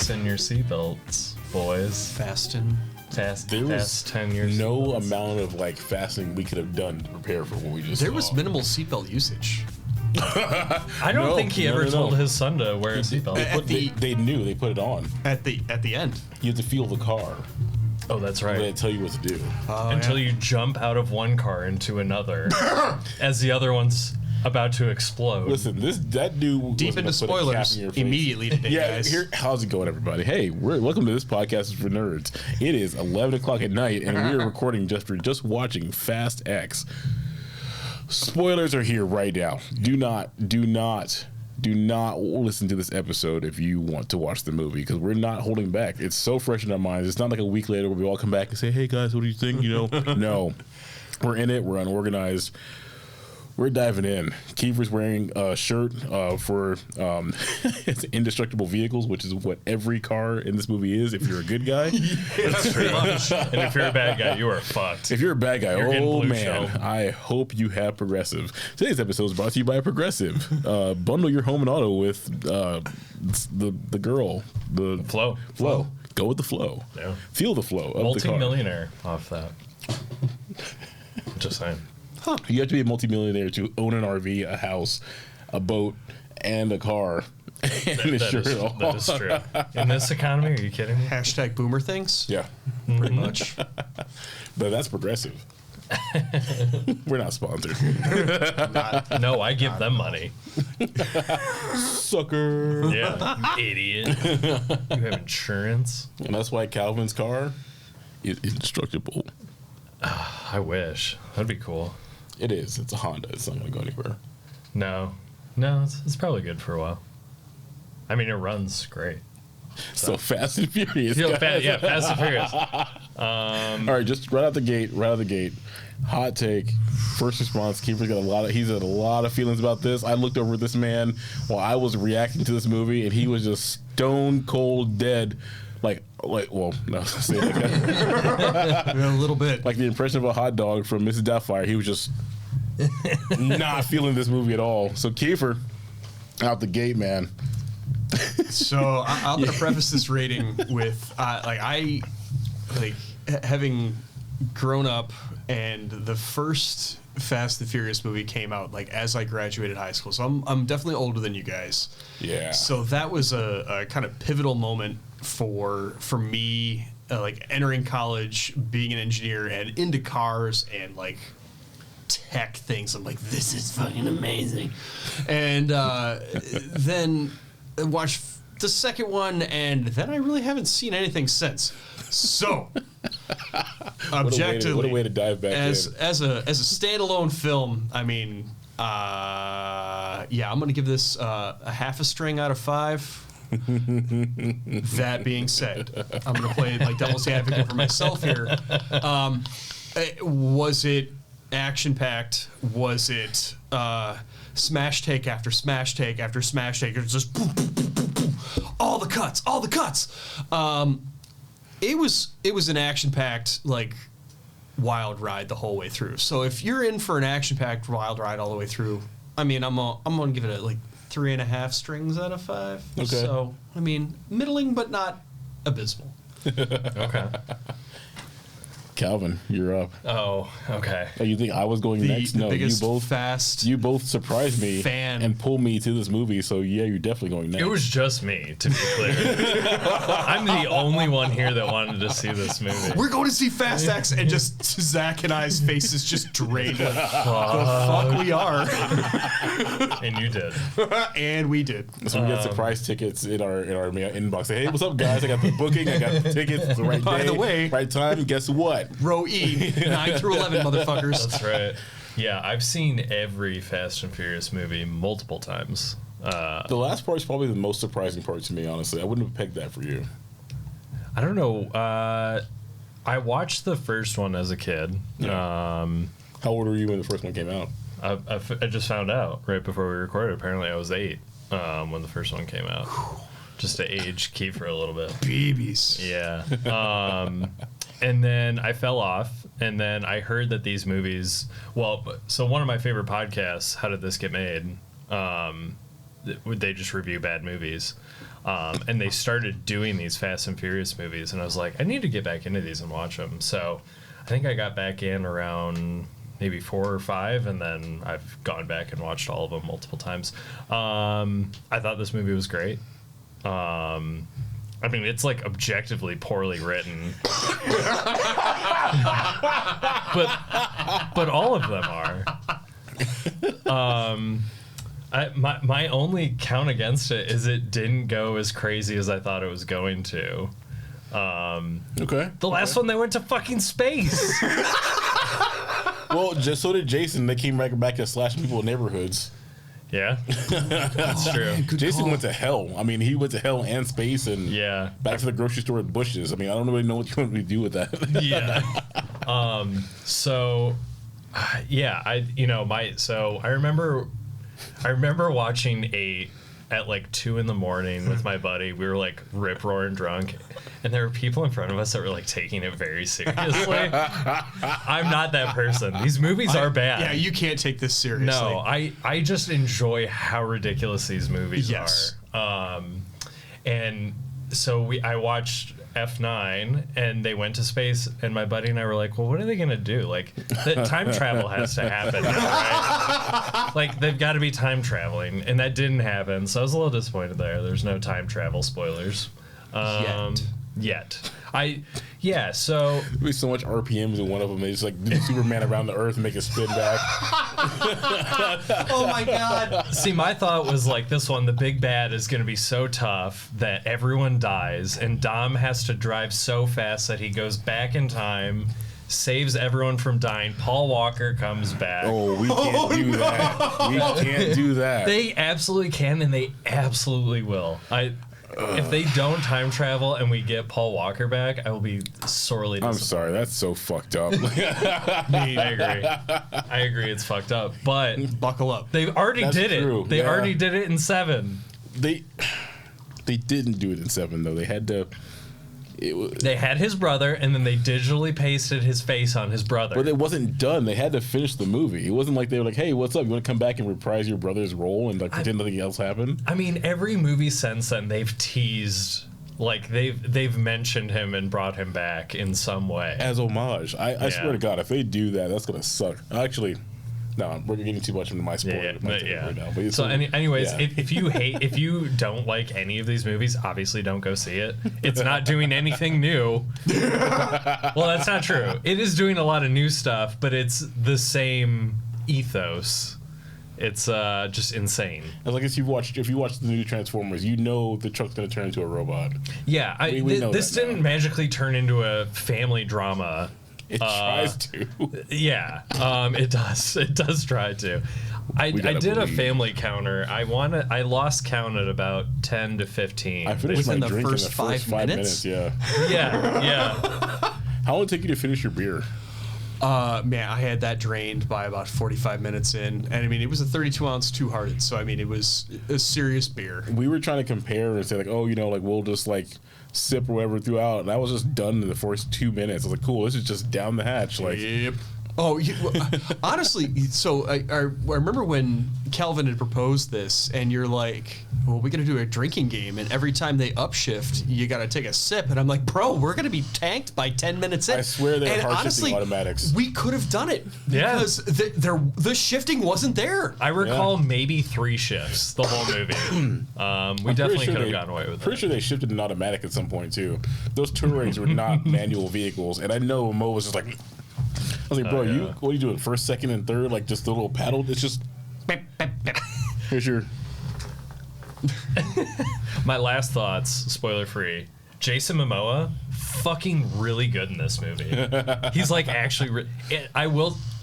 Fasten your seatbelts, boys. Fasten. There was 10 years. No amount of like fasting we could have done to prepare for what we just There saw. was minimal seatbelt usage. I don't think he ever told his son to wear a seatbelt. They knew. They put it on. At the end. You have to feel the car. Oh, that's right. They tell you what to do. Until you jump out of one car into another as the other one's about to explode. Listen, that dude deep into spoilers immediately today, guys. How's it going, everybody? Hey, welcome to This Podcast is for Nerds. It is 11 o'clock at night, and we are recording just watching Fast X. Spoilers are here right now. Do not listen to this episode if you want to watch the movie, because we're not holding back. It's so fresh in our minds. It's not like a week later where we all come back and say, hey guys, what do you think? No, we're in it. We're unorganized. We're diving in. Kiefer's wearing a shirt for it's Indestructible Vehicles, which is what every car in this movie is if you're a good guy. That's pretty much. And if you're a bad guy, you are fucked. If you're a bad guy, oh man, shell. I hope you have Progressive. Today's episode is brought to you by Progressive. Bundle your home and auto with the girl, the flow. Go with the flow. Yeah. Feel the flow of the car. Multi-millionaire off that. Just saying. Huh. You have to be a multimillionaire to own an RV, a house, a boat, and a car. That is true. In this economy, are you kidding me? Hashtag boomer things? Yeah. Pretty much. But that's Progressive. We're not sponsored. No, I give them money. Sucker. Yeah, idiot. You have insurance? And that's why Calvin's car is indestructible. I wish. That'd be cool. It is. It's a Honda. It's not going to go anywhere. No, it's probably good for a while. I mean, it runs great. So Fast and Furious. Fast and Furious. All right, just right out the gate. Hot take. First response. Kiefer's got he's had a lot of feelings about this. I looked over at this man while I was reacting to this movie, and he was just stone cold dead. Well, no, say it like that. A little bit. Like the impression of a hot dog from Mrs. Doubtfire. He was just not feeling this movie at all. So Kiefer, out the gate, man. So I'm going to preface this rating with having grown up, and the first Fast and Furious movie came out as I graduated high school. So I'm definitely older than you guys. Yeah. So that was a kind of pivotal moment for me, entering college, being an engineer, and into cars and tech things. I'm like, this is fucking amazing. And then watched the second one, and then I really haven't seen anything since. So objectively, what a way to dive back as in. as a standalone film, I mean, I'm gonna give this a half a string out of 5. That being said, I'm going to play devil's advocate for myself here. Was it action-packed? Was it smash take after smash take after smash take? It was just boom, boom, boom, boom, boom. All the cuts. It was an action-packed wild ride the whole way through. So if you're in for an action-packed wild ride all the way through, I mean, I'm going to give it 3.5 strings out of 5. Okay. So, I mean, middling, but not abysmal. Okay. Calvin, you're up. Oh, okay. Oh, you think I was going next? The No, biggest you both surprised me fan. and pulled me to this movie. So yeah, you're definitely going next. It was just me, to be clear. I'm the only one here that wanted to see this movie. We're going to see Fast X, and just Zach and I's faces just drained. The fuck we are. And you did. And we did. So we got surprise tickets in our inbox. Say, hey, what's up, guys? I got the booking. I got the tickets. It's the right By day, the way, right time. And guess what? Row E, 9 through 11, motherfuckers. That's right. Yeah, I've seen every Fast and Furious movie multiple times. The last part is probably the most surprising part to me, honestly. I wouldn't have pegged that for you. I don't know. I watched the first one as a kid. Yeah. How old were you when the first one came out? I just found out right before we recorded. Apparently I was 8 when the first one came out. Just to age Kiefer a little bit. Babies. Yeah. And then I fell off, and then I heard that these movies... so one of my favorite podcasts, How Did This Get Made? They just review bad movies. And they started doing these Fast and Furious movies, and I was like, I need to get back into these and watch them. So I think I got back in around maybe 4 or 5, and then I've gone back and watched all of them multiple times. I thought this movie was great. I mean, it's like objectively poorly written, but all of them are. My only count against it is it didn't go as crazy as I thought it was going to. Okay. The last one, they went to fucking space. Well, just so did Jason. They came back to slashing people in neighborhoods. Yeah, that's true. Jason went to hell. I mean, he went to hell and space, and back to the grocery store with bushes. I mean, I don't really know what you want me to do with that. Yeah. So, yeah, I remember watching 8 at like 2 a.m. with my buddy. We were like rip roaring drunk, and there were people in front of us that were like taking it very seriously. I'm not that person. These movies are bad. Yeah, you can't take this seriously. No, I just enjoy how ridiculous these movies are. And so I watched F9, and they went to space, and my buddy and I were like, well, what are they gonna do? Like, the time travel has to happen now, right? Like, they've got to be time traveling, and that didn't happen, so I was a little disappointed there. There's no time travel spoilers yet. So there'd be so much RPMs in one of them. They just like do Superman around the Earth and make it spin back. Oh my god! See, my thought was like, this one, the big bad is going to be so tough that everyone dies, and Dom has to drive so fast that he goes back in time, saves everyone from dying. Paul Walker comes back. Oh, we can't do that. We can't do that. They absolutely can, and they absolutely will. If they don't time travel and we get Paul Walker back, I will be sorely disappointed. I'm sorry, that's so fucked up. I agree, it's fucked up. But buckle up. They already did it. They already did it in 7. They didn't do it in 7 though. They had to. They had his brother, and then they digitally pasted his face on his brother. But it wasn't done. They had to finish the movie. It wasn't like they were like, "Hey, what's up? You want to come back and reprise your brother's role and like pretend nothing else happened?" I mean, every movie since then they've teased, like they've mentioned him and brought him back in some way as homage. I swear to God, if they do that, that's gonna suck. Actually. No, we're getting too much into my spoiler right now. But so, anyways, if you don't like any of these movies, obviously don't go see it. It's not doing anything new. Well, that's not true. It is doing a lot of new stuff, but it's the same ethos. It's just insane. Like if you watch the new Transformers, you know the truck's gonna turn into a robot. Yeah, this didn't magically turn into a family drama. It tries to. Yeah, it does. It does try to. I did a family counter. I lost count at about 10 to 15. I finished within my the drink first in the first 5 minutes. Yeah. Yeah. How long did it take you to finish your beer? Man, I had that drained by about 45 minutes in, and I mean it was a 32-ounce Two Hearted, so I mean it was a serious beer. We were trying to compare and say like, oh, like we'll just like sip or whatever throughout, and I was just done in the first 2 minutes. I was like, cool, this is just down the hatch. Like, yep. Oh, honestly, so I remember when Calvin had proposed this, and you're like, well, we're going to do a drinking game, and every time they upshift, you got to take a sip. And I'm like, bro, we're going to be tanked by 10 minutes in. I swear they're hard honestly, shifting automatics. We could have done it. Yeah. Because the shifting wasn't there. I recall maybe 3 shifts the whole movie. We definitely could have gotten away with it. Pretty sure they shifted an automatic at some point, too. Those Touaregs were not manual vehicles, and I know Mo was just like... I was like, bro, what are you doing? First, second, and third? Like, just the little paddle? It's just... Here's your... My last thoughts, spoiler-free. Jason Momoa, fucking really good in this movie. He's, like, actually...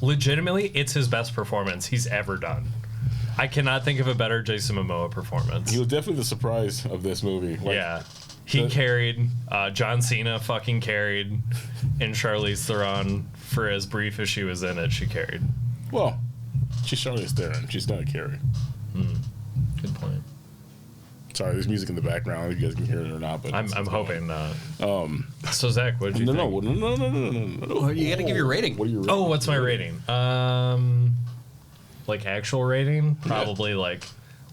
legitimately, it's his best performance he's ever done. I cannot think of a better Jason Momoa performance. He was definitely the surprise of this movie. Like, yeah. He carried. John Cena fucking carried. And Charlize Theron, for as brief as she was in it, she carried. Well, she's Charlize Theron. She's not a carry. Good point. Sorry, there's music in the background. If you guys can hear it or not, but I'm hoping not. So Zach, what did you think? No. Well, you got to give your rating. What are you rating? Oh, what's my rating? Like actual rating? Probably like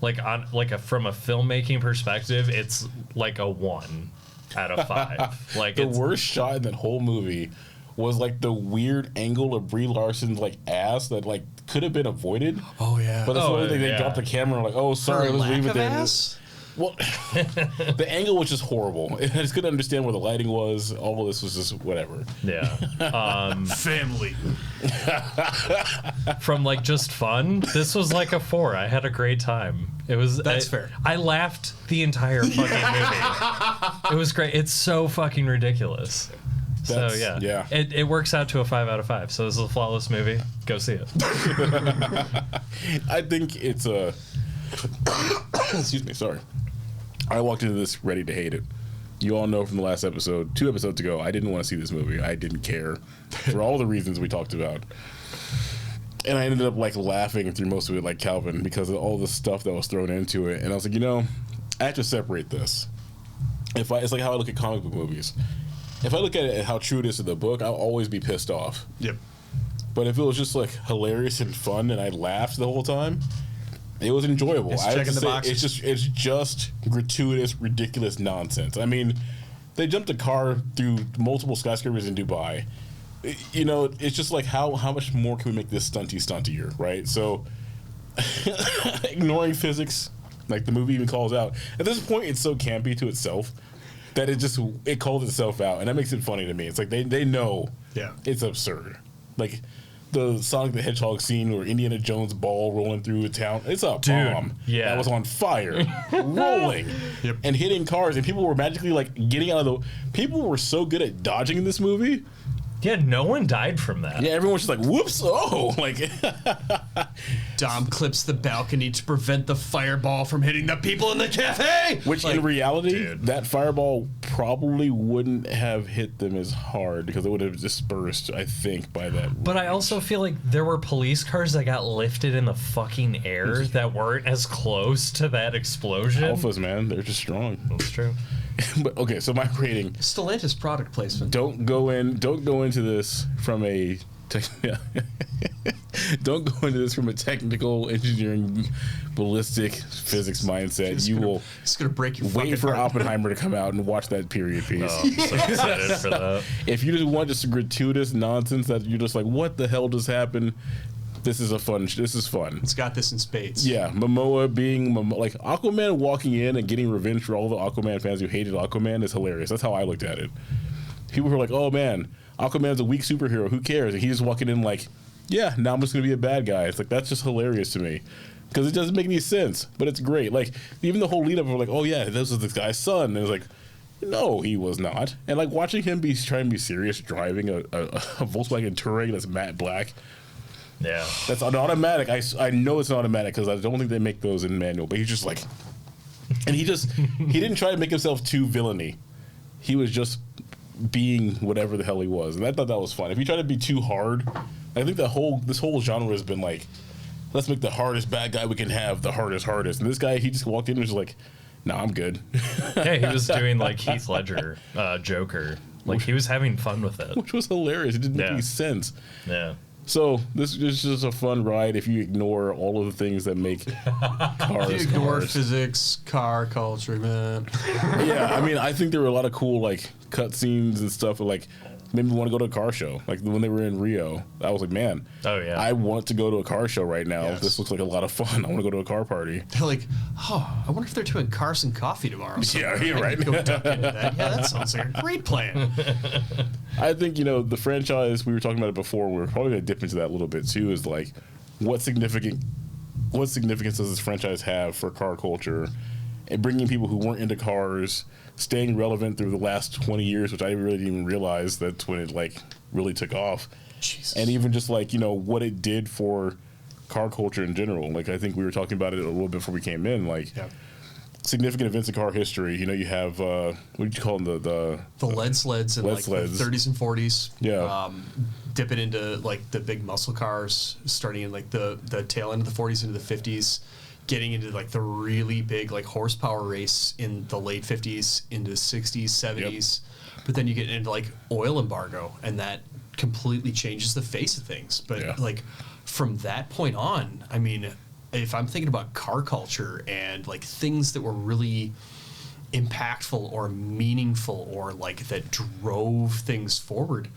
from a filmmaking perspective, it's like a 1 out of 5. Like the worst shot in that whole movie was like the weird angle of Brie Larson's like ass that like could have been avoided. Oh yeah. But that's the only thing they dropped the camera like, oh sorry, let's leave it there. Ass? Well, the angle was just horrible. I just couldn't understand where the lighting was. All of this was just whatever. Yeah. Family. From like just fun, this was like a 4. I had a great time. That's fair. I laughed the entire fucking movie. It was great. It's so fucking ridiculous. Yeah. It works out to a 5 out of 5. So this is a flawless movie. Go see it. I think it's a. Excuse me. Sorry. I walked into this ready to hate it. You all know from the last episode, 2 episodes ago, I didn't want to see this movie. I didn't care for all the reasons we talked about. And I ended up like laughing through most of it like Calvin because of all the stuff that was thrown into it. And I was like, I have to separate this. It's like how I look at comic book movies. If I look at it how true it is to the book, I'll always be pissed off. Yep. But if it was just like hilarious and fun and I laughed the whole time, it was enjoyable. It's checking the boxes. It's just gratuitous, ridiculous nonsense. I mean, they jumped a car through multiple skyscrapers in Dubai. It's just like how much more can we make this stuntier, right? So ignoring physics, like the movie even calls out. At this point, it's so campy to itself that it calls itself out, and that makes it funny to me. It's like they know it's absurd. Like the Sonic the Hedgehog scene where Indiana Jones' ball rolling through a town. It's a bomb that was on fire, rolling and hitting cars, and people were magically like getting out of the. People were so good at dodging in this movie. Yeah, no one died from that. Yeah, everyone's just like, whoops, oh, like. Dom clips the balcony to prevent the fireball from hitting the people in the cafe. Which, in reality, that fireball probably wouldn't have hit them as hard because it would have dispersed, I think, by that. But I also feel like there were police cars that got lifted in the fucking air that weren't as close to that explosion. Alphas, man, they're just strong. That's true. But okay, so my rating. Stellantis product placement. Don't go into this from a don't go into this from a technical engineering ballistic physics mindset. It's gonna break your wait for heart. Oppenheimer to come out and watch that period piece. Oh, I'm so excited for that. If you just want just gratuitous nonsense that you're just like, what the hell just happened? This is fun. It's got this in spades. Yeah, Momoa being like Aquaman walking in and getting revenge for all the Aquaman fans who hated Aquaman is hilarious. That's how I looked at it. People were like, "Oh man, Aquaman's a weak superhero. Who cares?" And he's just walking in like, "Yeah, now I'm just gonna be a bad guy." It's like that's just hilarious to me because it doesn't make any sense, but it's great. Like even the whole lead up, we're like, "Oh yeah, this was this guy's son," and it's like, no, he was not. And like watching him trying to be serious driving a Volkswagen Touareg that's matte black. Yeah, that's an automatic. I know it's an automatic because I don't think they make those in manual. But he's just like, and he didn't try to make himself too villainy. He was just being whatever the hell he was, and I thought that was fun. If you try to be too hard, I think this whole genre has been like, let's make the hardest bad guy we can have the hardest. And this guy, he just walked in and was like, "No, I'm good." Yeah, he was doing like Heath Ledger, Joker. Like he was having fun with it, which was hilarious. It didn't make any sense. Yeah. So this is just a fun ride if you ignore all of the things that make cars. You ignore physics, car culture, man. Yeah, I mean, I think there were a lot of cool like cutscenes and stuff. Like made me want to go to a car show. Like when they were in Rio, I was like, man, oh yeah, I want to go to a car show right now. Yes. This looks like a lot of fun. I want to go to a car party. They're like, oh, I wonder if they're doing cars and coffee tomorrow. So yeah, right. Go duck into that. Yeah, that sounds like a great plan. I think the franchise, we were talking about it before. We're probably gonna dip into that a little bit too. Is like, what significance does this franchise have for car culture and bringing people who weren't into cars, staying relevant through the last 20 years, which I really didn't even realize that's when it like really took off. Jesus. And even just like, what it did for car culture in general. Like I think we were talking about it a little bit before we came in, like significant events in car history. You have, what did you call them? The lead sleds in the 30s and 40s. Yeah. Dipping into like the big muscle cars, starting in like the tail end of the 40s into the 50s. Getting into like the really big like horsepower race in the late 50s into 60s, 70s. Yep. But then you get into like oil embargo, and that completely changes the face of things. But like from that point on, I mean, if I'm thinking about car culture and like things that were really impactful or meaningful or like that drove things forward,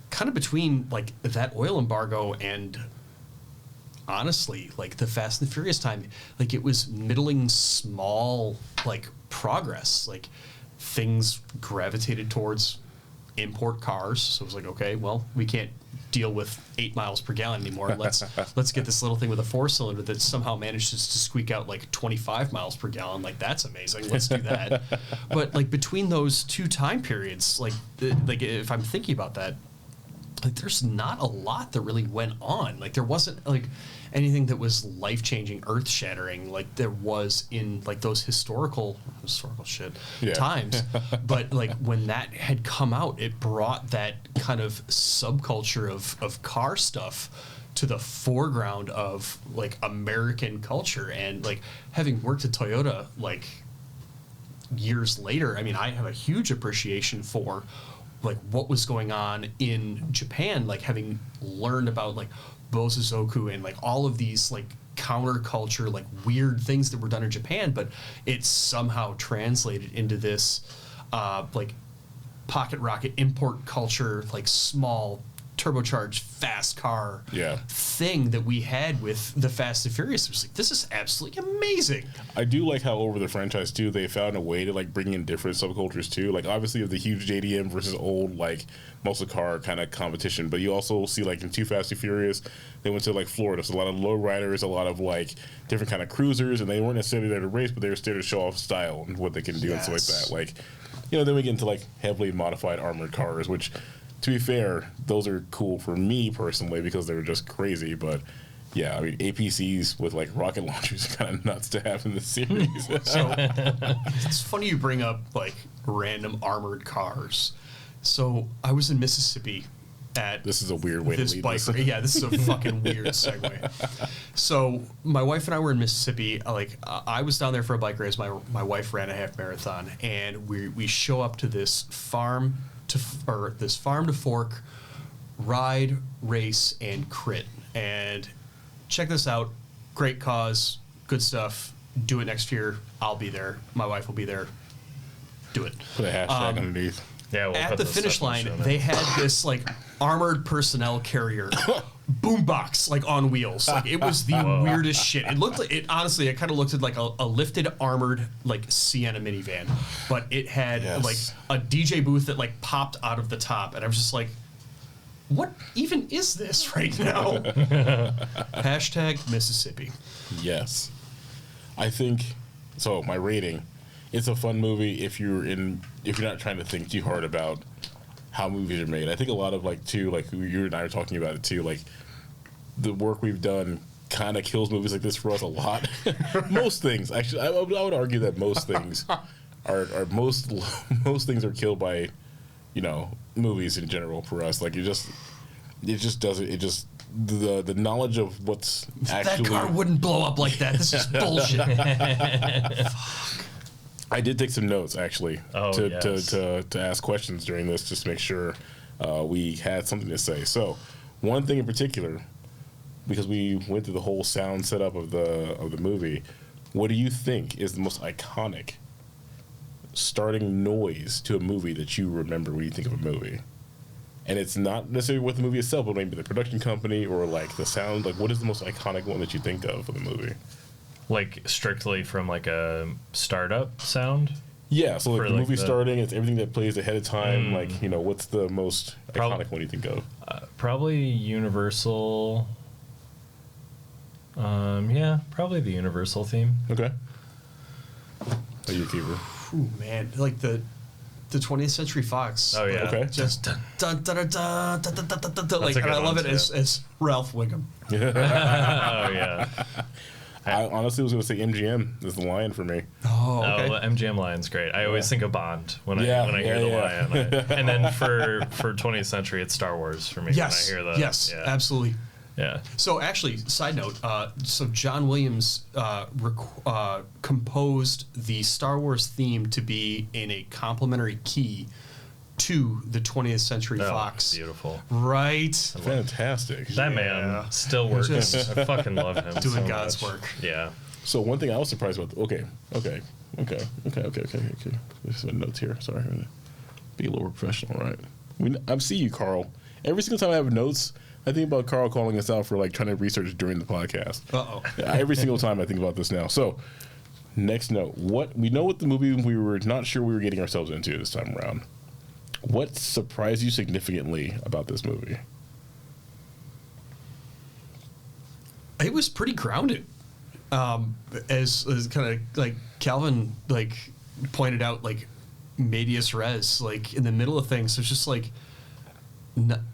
kind of between like that oil embargo and honestly like the Fast and the Furious time, like it was middling small like progress, like things gravitated towards import cars. So it was like, okay, well, we can't deal with 8 miles per gallon anymore. Let's get this little thing with a 4-cylinder that somehow manages to squeak out like 25 miles per gallon. Like, that's amazing. Let's do that. But like between those two time periods, like if I'm thinking about that, like there's not a lot that really went on. Like there wasn't like anything that was life-changing, earth-shattering like there was in like those historical shit times. But like when that had come out, it brought that kind of subculture of car stuff to the foreground of like American culture. And like having worked at Toyota like years later, I mean, I have a huge appreciation for like what was going on in Japan, like having learned about like Bosozoku and like all of these like counterculture, like weird things that were done in Japan, but it's somehow translated into this like pocket rocket import culture, like small turbocharged fast car thing that we had with the Fast and Furious. It was like, this is absolutely amazing. I do like how over the franchise too, they found a way to like bring in different subcultures too. Like obviously of the huge JDM versus old like muscle car kind of competition, but you also see like in Too Fast and Furious, they went to like Florida, so a lot of low riders, a lot of like different kind of cruisers, and they weren't necessarily there to race, but they were there to show off style and what they can do and stuff like that. Like, you know, then we get into like heavily modified armored cars, which, to be fair, those are cool for me personally because they were just crazy. But yeah, I mean, APCs with like rocket launchers are kind of nuts to have in the series. So it's funny you bring up like random armored cars. So I was in Mississippi at this is a weird way this to lead bike this. Yeah, this is a fucking weird segue. So my wife and I were in Mississippi. Like I was down there for a bike race. My wife ran a half marathon, and we show up to this farm to fork ride, race, and crit. And check this out. Great cause, good stuff. Do it next year. I'll be there. My wife will be there. Do it. Put a hashtag underneath. Yeah, we'll at the finish line, they had this like armored personnel carrier boombox like on wheels. Like it was the weirdest shit. It looked like it honestly. It kind of looked like a lifted armored like Sienna minivan, but it had like a DJ booth that like popped out of the top, and I was just like, "What even is this right now?" Hashtag Mississippi. Yes, I think so. My rating. It's a fun movie if you're not trying to think too hard about how movies are made. I think a lot of like too, like you and I are talking about it too, like the work we've done kind of kills movies like this for us a lot. Most things, actually, I would argue that most things are most things are killed by, you know, movies in general for us. Like it just doesn't. The knowledge of what's actually that car wouldn't blow up like that. This is bullshit. I did take some notes actually to ask questions during this just to make sure we had something to say. So one thing in particular, because we went through the whole sound setup of the movie, what do you think is the most iconic starting noise to a movie that you remember when you think of a movie? And it's not necessarily with the movie itself, but maybe the production company or like the sound. Like, what is the most iconic one that you think of for the movie? Like strictly from like a startup sound? Yeah, so like the like movie starting, it's everything that plays ahead of time. Like, you know, what's the most iconic one you think of? Probably Universal. Yeah, probably the Universal theme. Okay. Are you a keeper? Ooh, man, like the 20th Century Fox. Oh yeah. Okay. Just dun dun dun dun dun dun dun dun dun. Like, a good and I love one, it as Ralph Wiggum. Oh yeah. I honestly was going to say MGM is the lion for me. Oh, okay. Oh, MGM Lion's great. I always think of Bond when I hear the lion. And then for 20th Century, it's Star Wars for me. Yes. When I hear that. Yes. Absolutely. Yeah. So actually, side note. So John Williams composed the Star Wars theme to be in a complementary key to the 20th Century Fox. Beautiful. Right? Fantastic. That man still working. I fucking love him. Doing so God's much. work. Yeah. So one thing I was surprised about. Okay. There's some notes here. Sorry. Be a little professional, right? I see you, Carl. Every single time I have notes, I think about Carl calling us out for like trying to research during the podcast. Every single time I think about this now. So, next note. We know what the movie we were not sure we were getting ourselves into this time around. What surprised you significantly about this movie? It was pretty grounded. As kind of like Calvin like pointed out, like medias res, like in the middle of things. It's just like,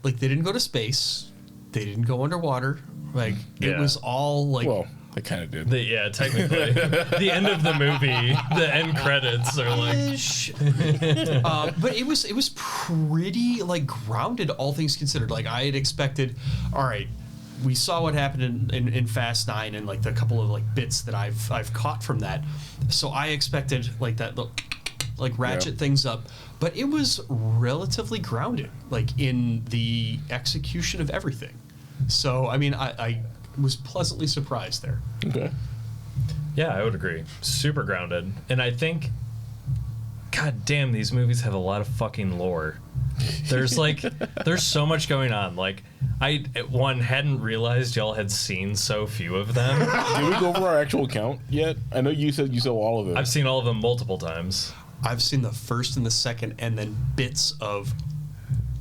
like they didn't go to space, they didn't go underwater. Like it was all like. Well, they kind of did. Technically, the end of the movie, the end credits are like. But it was pretty like grounded, all things considered. Like I had expected. All right. We saw what happened in Fast 9 and like the couple of like bits that I've caught from that. So I expected like that like ratchet things up, but it was relatively grounded like in the execution of everything. So I mean I was pleasantly surprised there. Okay. Yeah, I would agree. Super grounded. And I think, God damn, these movies have a lot of fucking lore. There's so much going on. Like, I hadn't realized y'all had seen so few of them. Did we go over our actual count yet? I know you said you saw all of them. I've seen all of them multiple times. I've seen the first and the second, and then bits of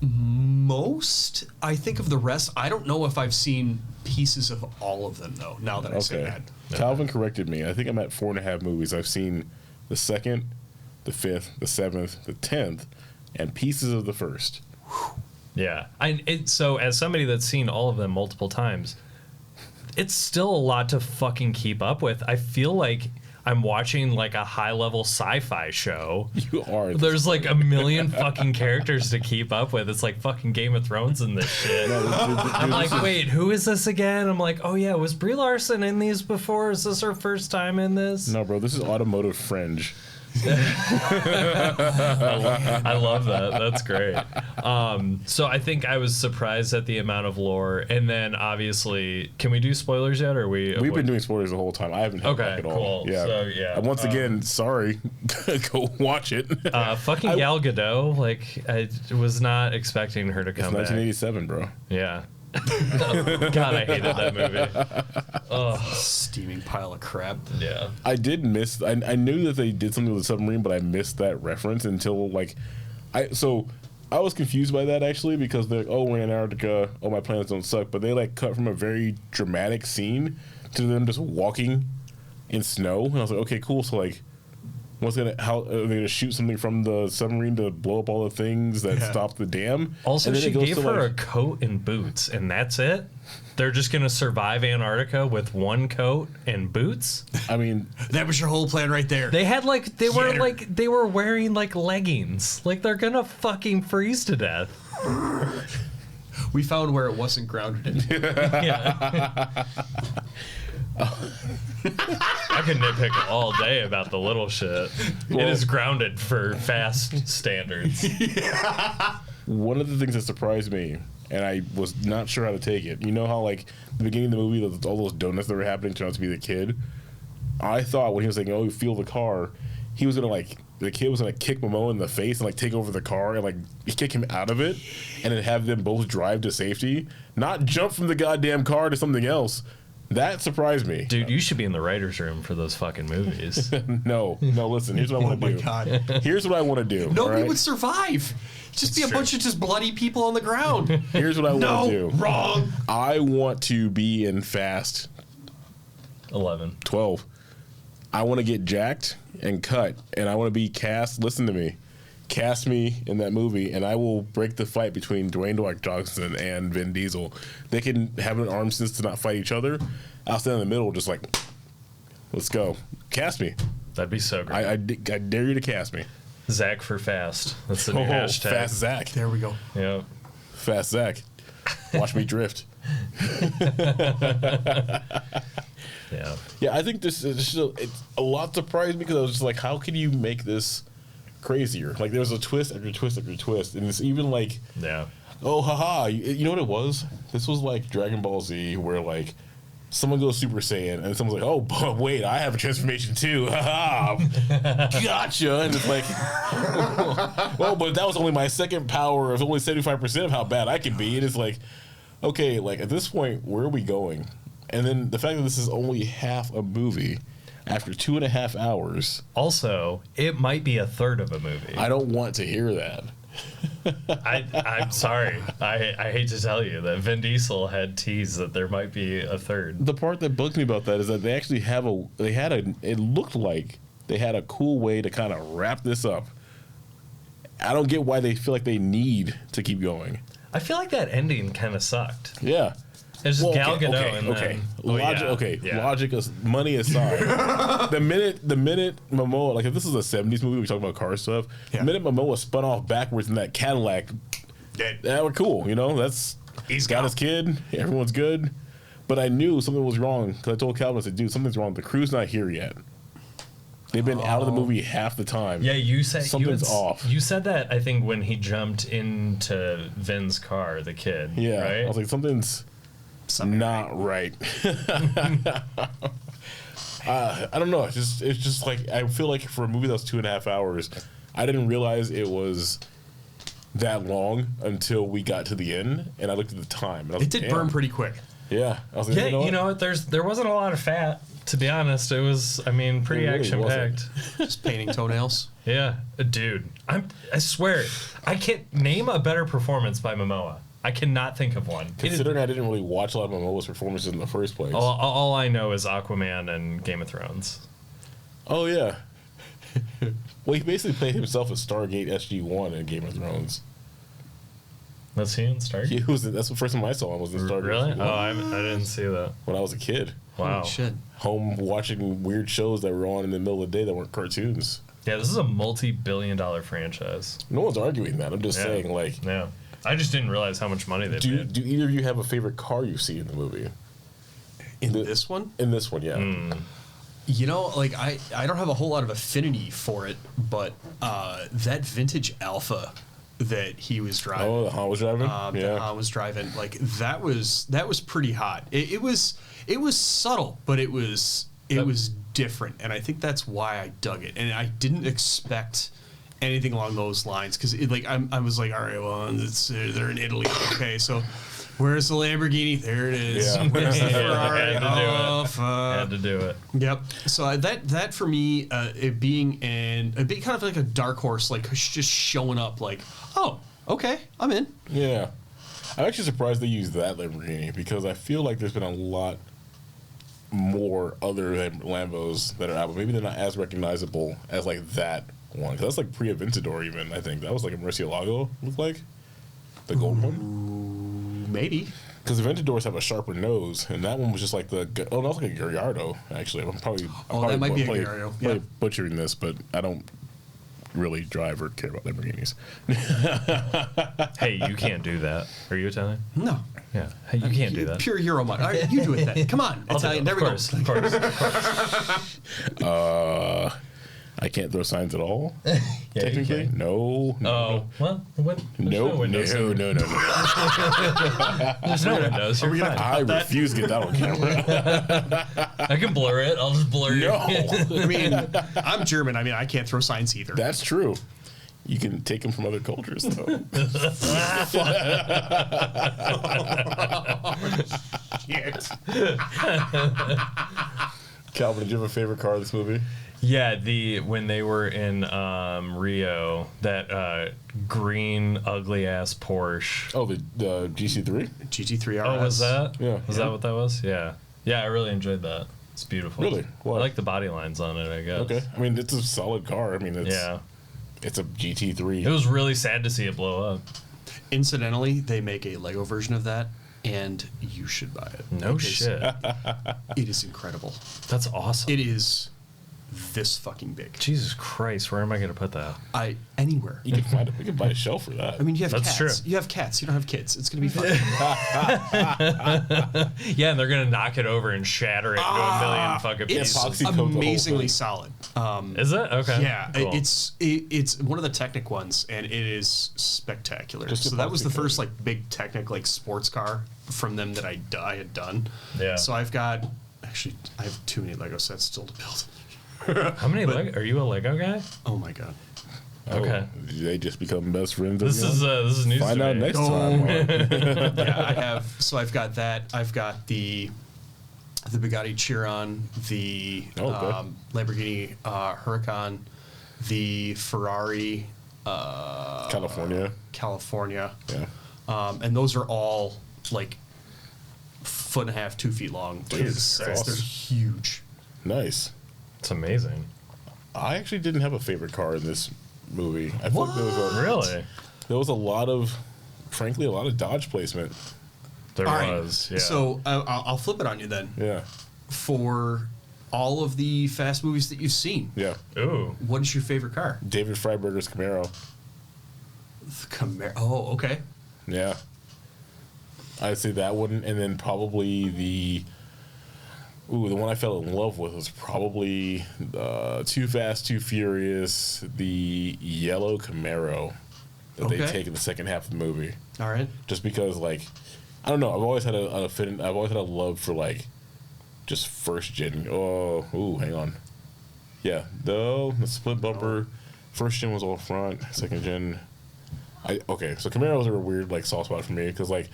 most. I think of the rest. I don't know if I've seen pieces of all of them though. Now that I say that, Calvin corrected me. I think I'm at 4.5 movies. I've seen the second, the fifth, the seventh, the 10th, and pieces of the first. Yeah. So as somebody that's seen all of them multiple times, it's still a lot to fucking keep up with. I feel like I'm watching like a high-level sci-fi show. You are. There's like a million fucking characters to keep up with. It's like fucking Game of Thrones in this shit. I'm like, wait, who is this again? I'm like, oh yeah, was Brie Larson in these before? Is this her first time in this? No, bro, this is automotive fringe. I love that. That's great. So I think I was surprised at the amount of lore, and then obviously, can we do spoilers yet? Or we've been doing spoilers the whole time. I haven't held back at all. Cool. Yeah. So yeah. And once again, sorry, go watch it. Fucking Gal Gadot. Like I was not expecting her to come it's 1987, back. Bro. Yeah. God, I hated that movie. Steaming pile of crap. Yeah. I did miss. I knew that they did something with the submarine, but I missed that reference until like, I was confused by that actually because they're like, oh, we're in Antarctica. Oh, my planets don't suck. But they like cut from a very dramatic scene to them just walking in snow, and I was like, okay, cool. So like, how are they gonna shoot something from the submarine to blow up all the things that stop the dam? Also, she gave her a coat and boots, and that's it. They're just gonna survive Antarctica with one coat and boots. I mean, that was your whole plan right there. They had they were wearing like leggings. Like they're gonna fucking freeze to death. We found where it wasn't grounded in. Yeah. I could nitpick all day about the little shit. Well, it is grounded for fast standards. One of the things that surprised me, and I was not sure how to take it, you know how like the beginning of the movie, all those donuts that were happening turned out to be the kid? I thought when he was like, oh, you feel the car, he was gonna the kid was gonna kick Momoa in the face and like take over the car and like kick him out of it and then have them both drive to safety, not jump from the goddamn car to something else. That surprised me. Dude, you should be in the writer's room for those fucking movies. No, listen, here's what I want to do. Oh my God. Here's what I want to do. Nobody would survive. Just be a bunch of just bloody people on the ground. Here's what I want to do. Wrong. I want to be in Fast 12. I want to get jacked and cut, and I want to be cast. Listen to me. Cast me in that movie, and I will break the fight between Dwayne The Rock Johnson and Vin Diesel. They can have an arm sense to not fight each other. I'll stand in the middle, just like, let's go. Cast me. That'd be so great. I dare you to cast me. Zach for fast. That's the new hashtag. Fast Zach. There we go. Yeah. Fast Zach. Watch me drift. Yeah. Yeah, I think this is it's a lot surprised me because I was just like, how can you make this crazier. Like, there's a twist after twist after twist, and it's even like, Yeah. oh, haha, you know what it was? This was like Dragon Ball Z, where like someone goes Super Saiyan, and someone's like, oh, but wait, I have a transformation too. Haha, gotcha. And it's like, well, but that was only my second power. It was only 75% of how bad I can be. And it's like, okay, like at this point, where are we going? And then the fact that this is only half a movie after 2.5 hours. Also, it might be a third of a movie. I don't want to hear that. I'm sorry. I hate to tell you that Vin Diesel had teased that there might be a third. The part that bugs me about that is that they actually it looked like they had a cool way to kind of wrap this up. I don't get why they feel like they need to keep going. I feel like that ending kind of sucked. Yeah. It's just Gal Gadot and okay. then, Logic is money aside. the minute Momoa, like if this is a 70s movie, we talk about car stuff. Yeah. The minute Momoa spun off backwards in that Cadillac, that was cool. You know, he's got his kid. Everyone's good. But I knew something was wrong because I told Calvin, I said, dude, something's wrong. The crew's not here yet. They've been out of the movie half the time. Yeah, you said something's off. You said that, I think, when he jumped into Vin's car, the kid. Yeah, right? I was like, something's not right. I don't know. It's just like, I feel like for a movie that was 2.5 hours, I didn't realize it was that long until we got to the end, and I looked at the time. And I was It did burn pretty quick. Yeah, I was like, Yeah, you know what? there wasn't a lot of fat, to be honest. It was, pretty really action packed. Just painting toenails. Yeah, dude. I swear, I can't name a better performance by Momoa. I cannot think of one. Considering I didn't really watch a lot of Momoa's performances in the first place. All I know is Aquaman and Game of Thrones. Oh yeah. Well, he basically played himself as Stargate SG-1 in Game of Thrones. Was he in Stargate? That's the first time I saw him was in Stargate. Really? SG-1. Oh, I didn't see that. When I was a kid. Wow. Holy shit. Home watching weird shows that were on in the middle of the day that weren't cartoons. Yeah, this is a multi-billion-dollar franchise. No one's arguing that. I'm just Yeah. saying, like, Yeah. I just didn't realize how much money they paid. do either of you have a favorite car you see in the movie? In this one? In this one, yeah. You know, like I don't have a whole lot of affinity for it, but that vintage Alpha that he was driving. Oh, the Han was driving? That Han was driving. Like that was pretty hot. It was subtle, but it was different, and I think that's why I dug it. And I didn't expect anything along those lines because I was like, all right, well, they're in Italy, okay, so where's the Lamborghini? There it is. Yeah. Where's the Ferrari? Had to do it. Yep. So that for me, it being kind of like a dark horse, like just showing up, like, oh, okay, I'm in. Yeah. I'm actually surprised they used that Lamborghini because I feel like there's been a lot more other than Lambos that are out, but maybe they're not as recognizable as like that one. 'Cause that's like pre-Aventador even, I think. That was like a Murcielago, looked like. The gold one. Maybe. Because Aventadors have a sharper nose, and that one was just like that was like a Gallardo, actually. I'm probably That might be a Gallardo. Probably butchering this, but I don't really drive or care about Lamborghinis. Hey, you can't do that. Are you Italian? No. Yeah. Hey, you can't do that. Pure hero mode. All right, you do it then. Come on, Italian. There we go. Of course. I can't throw signs at all. Yeah, technically, you can. no. Oh, well, there's No, no windows. no. There's no windows. You're fine. I refuse to get that on camera. I can blur it. I'll just blur No. I mean, I'm German. I mean, I can't throw signs either. That's true. You can take them from other cultures, though. Shit. Calvin, did you have a favorite car of this movie? Yeah, when they were in Rio, that green ugly ass Porsche. Oh, the GC3? GT3 RS. Oh, was that? Yeah. Was that what that was? Yeah. Yeah, I really enjoyed that. It's beautiful. Really? What? I like the body lines on it, I guess. Okay. I mean, it's a solid car. I mean, it's a GT3. It was really sad to see it blow up. Incidentally, they make a Lego version of that, and you should buy it. No shit. It is incredible. That's awesome. It is this fucking big. Jesus Christ, where am I going to put that? Anywhere. You can find it. We can buy a shelf for that. I mean, you have That's cats. true. You have cats. You don't have kids. It's gonna be fun. Yeah, and they're going to knock it over and shatter it into a million fucking It's pieces. epoxy coat the whole amazingly thing. solid. Is it? Okay. Yeah, Cool. it's one of the Technic ones, and it is spectacular. Just So that was the epoxy first coat. like big Technic like sports car from them that I had done. Yeah. So I have too many Lego sets still to build. How many Lego? Are you a Lego guy? Oh my god. Okay. They just become best friends. This is news Find to out me. next time. Yeah, I have. So I've got that. I've got the Bugatti Chiron, the Okay. Lamborghini Huracan, the Ferrari California. California, Yeah. and those are all like 1.5 2 feet long. Jesus They're Christ. huge. Nice. It's amazing. I actually didn't have a favorite car in this movie. I feel like Really? there was a lot of Dodge placement. There All right, was. Yeah. So I'll flip it on you then. Yeah. For all of the Fast movies that you've seen, Yeah. Ooh. what is your favorite car? David Freiberger's Camaro. The Camaro. Oh, okay. Yeah. I'd say that one, and then probably the one I fell in love with was probably Too Fast, Too Furious, the yellow Camaro that they Okay. take in the second half of the movie. All right. Just because, like, I don't know, I've always had I've always had a love for like just first gen. Hang on. Yeah, the split bumper. First gen was all front. Second gen. So Camaros are a weird like soft spot for me because like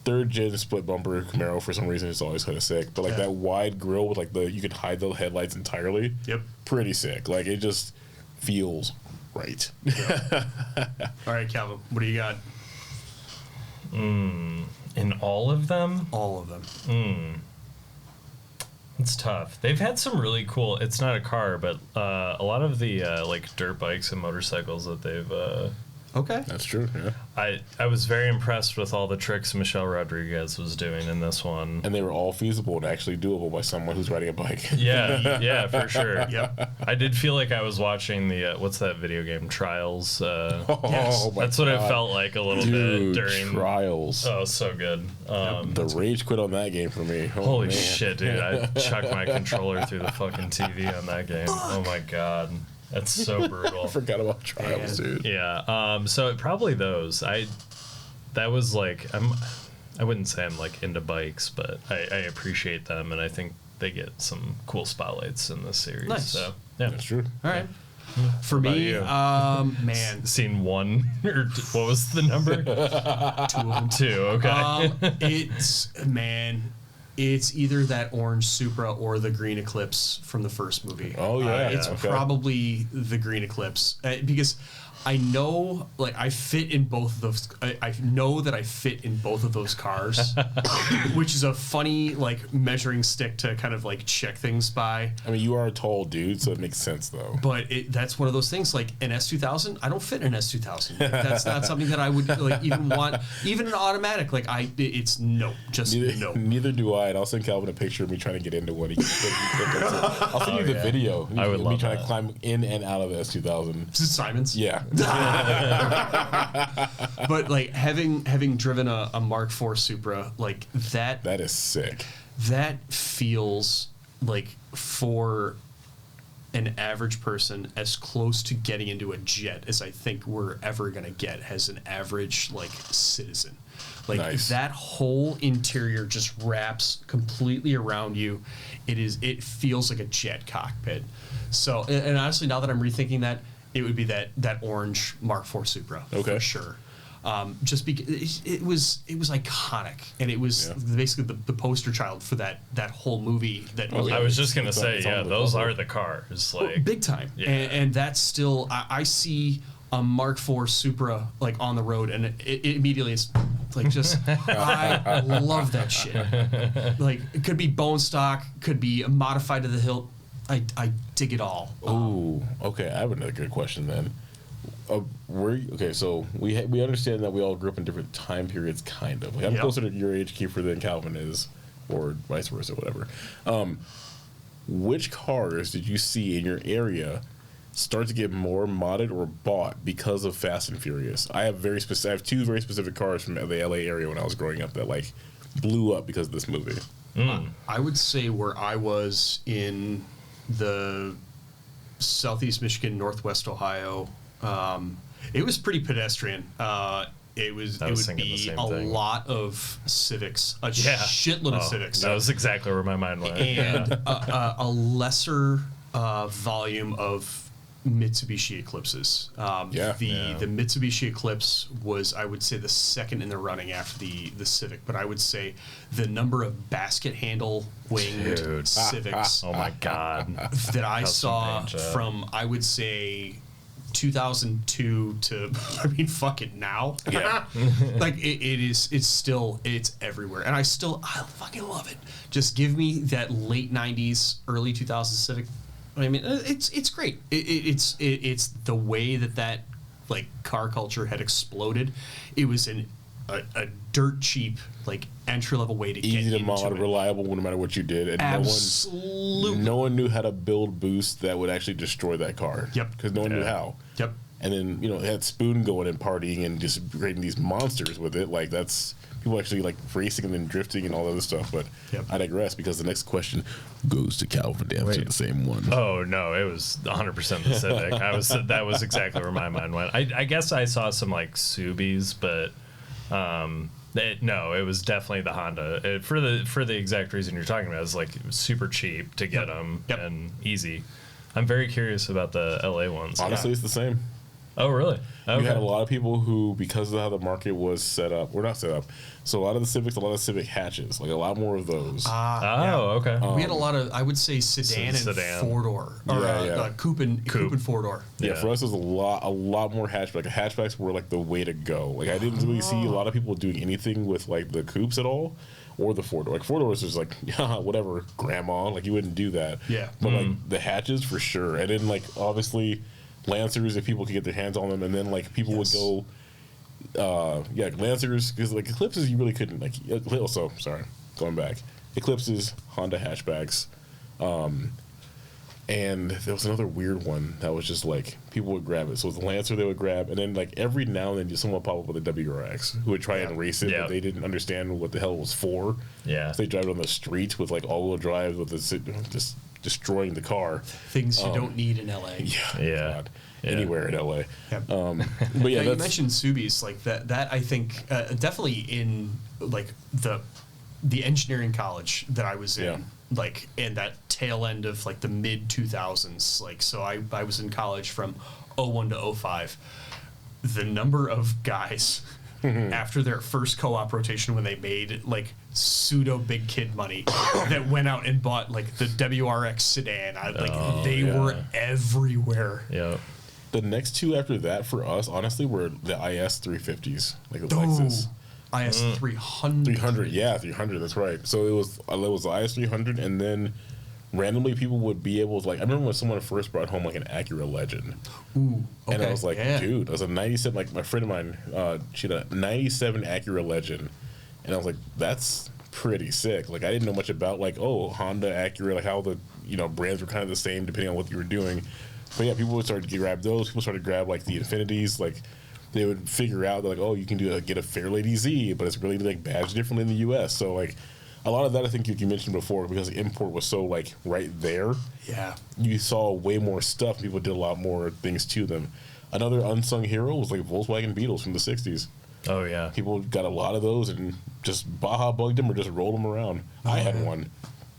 third gen split bumper Camaro for some reason is always kind of sick. But like Yeah. that wide grille with like you could hide the headlights entirely. Yep. Pretty sick. Like it just feels right. All right, Calvin. What do you got? In all of them? All of them. It's tough. They've had some really cool. It's not a car, but a lot of the like dirt bikes and motorcycles that they've. Okay. That's true. Yeah. I was very impressed with all the tricks Michelle Rodriguez was doing in this one. And they were all feasible and actually doable by someone who's riding a bike. Yeah, for sure. Yep. I did feel like I was watching the what's that video game Trials? Yes. my That's what it God. felt like a little Dude, bit during. Trials. Oh, so good. The rage quit on that game for me. Oh, Holy man. shit, dude! I chucked my controller through the fucking TV on that game. Oh my god, that's so brutal. I forgot about Trials, Man. dude. Yeah. So probably those. That was like I wouldn't say I'm like into bikes, but I appreciate them, and I think they get some cool spotlights in this series. Nice. So yeah. That's true. All right. For about me, you? man, Scene one or what was the number? 2 of them. 2. Okay. It's either that orange Supra or the green Eclipse from the first movie. Oh, yeah. It's Okay. probably the green Eclipse because I know, like, I fit in both of those. I know that I fit in both of those cars, which is a funny, like, measuring stick to kind of, like, check things by. I mean, you are a tall dude, so it makes sense, though. But that's one of those things, like, an S2000, I don't fit in an S2000. Like, that's not something that I would, like, even want. Even an automatic, like, it's no. Just no. Neither do I, and I'll send Calvin a picture of me trying to get into one. I'll send you the video. I would me love trying that. to climb in and out of the S2000. Is it Simon's? Yeah. But like having driven a Mark IV Supra, like that That is sick. that feels like for an average person as close to getting into a jet as I think we're ever gonna get as an average like citizen. Like Nice. that whole interior just wraps completely around you. It feels like a jet cockpit. So and honestly, now that I'm rethinking that, it would be that orange Mark IV Supra Okay. for sure. Just because it was iconic, and it was basically the poster child for that whole movie. That Oh, yeah. I was just gonna It's say, on yeah, the those cover. are the cars. Oh, Like big time, Yeah. and that's still I see a Mark IV Supra like on the road, and it immediately is like just I love that shit. Like it could be bone stock, could be modified to the hilt. I dig it all. Ooh, okay. I have another good question then. So we understand that we all grew up in different time periods, kind of. Like, I'm Yep. closer to your age, Kiefer, than Calvin is, or vice versa, whatever. which cars did you see in your area start to get more modded or bought because of Fast and Furious? I have two very specific cars from the LA area when I was growing up that like blew up because of this movie. I would say where I was in the Southeast Michigan, Northwest Ohio, it was pretty pedestrian. It would be a lot of Civics, shitload of Civics. That was exactly where my mind went. And a lesser volume of Mitsubishi Eclipses. The Mitsubishi Eclipse was, I would say, the second in the running after the Civic, but I would say the number of basket handle winged Civics oh my God. that I saw from, I would say, 2002 to, I mean, fuck it, now. Yeah. Like, it's everywhere. And I fucking love it. Just give me that late 90s, early 2000s Civic. I mean, it's great. It's the way that like car culture had exploded. It was a dirt cheap, like entry level way to get easy to into mod, it. reliable no matter what you did, and Absolutely. no one knew how to build boosts that would actually destroy that car. Yep. Because no one knew how. Yep. And then it had Spoon going and partying and just creating these monsters with it. Like that's people actually like racing and then drifting and all that other stuff. But I digress because the next question goes to Calvin to answer the same one. Oh no, it was 100% the Civic. That was exactly where my mind went. I guess I saw some like Subies, but it was definitely the Honda. For the exact reason you're talking about, is like super cheap to get them and easy. I'm very curious about the LA ones. Honestly, it's the same. Oh, really? Okay. You had a lot of people who, because of how the market was set up, or not set up, so a lot of the Civics, a lot of Civic hatches, like a lot more of those. Okay. We had a lot of, I would say, sedan and four-door. Or coupe and four-door. Yeah, for us, it was a lot more hatchback. Like, hatchbacks were like the way to go. Like, I didn't really see a lot of people doing anything with like the coupes at all, or the four-door. Like, four-doors was like, whatever, grandma. Like, you wouldn't do that. Yeah. But like the hatches, for sure. And then like obviously Lancers, if people could get their hands on them, and then like people would go Lancers, because like Eclipses you really couldn't like. Also, sorry, going back, Eclipses, Honda hatchbacks, and there was another weird one that was just like people would grab it. So it was the Lancer they would grab, and then like every now and then someone would pop up with a WRX who would try and race it, but they didn't understand what the hell it was for. Yeah, so they drive it on the street with like all-wheel drive with just destroying the car. Things you don't need in LA. God. Anywhere in LA. Yep. But yeah, you mentioned Subies, like that I think definitely in like the engineering college that I was in, like in that tail end of like the mid 2000s. Like, so I was in college from 01 to 05. The number of guys after their first co-op rotation, when they made like pseudo big kid money, that went out and bought like the WRX sedan. They were everywhere. Yeah. The next two after that for us, honestly, were the IS 350s, like the Lexus. IS 300. 300, yeah, 300. That's right. So it was the IS 300, and then randomly people would be able to, like, I remember when someone first brought home like an Acura Legend. Ooh, okay. And I was like, dude, it was a 97. Like my friend of mine, she had a 97 Acura Legend, and I was like, that's pretty sick. Like I didn't know much about like Honda, Acura, like how the brands were kind of the same depending on what you were doing. But yeah, people would start to grab those. People started to grab like the Infinities. Like they would figure out that like, you can get a Fairlady Z, but it's really like badged differently in the U.S. So like a lot of that I think you mentioned before, because the import was so like right there. Yeah, you saw way more stuff. People did a lot more things to them. Another unsung hero was like Volkswagen Beetles from the '60s. Oh yeah, people got a lot of those and just Baja bugged them or just rolled them around. I had one.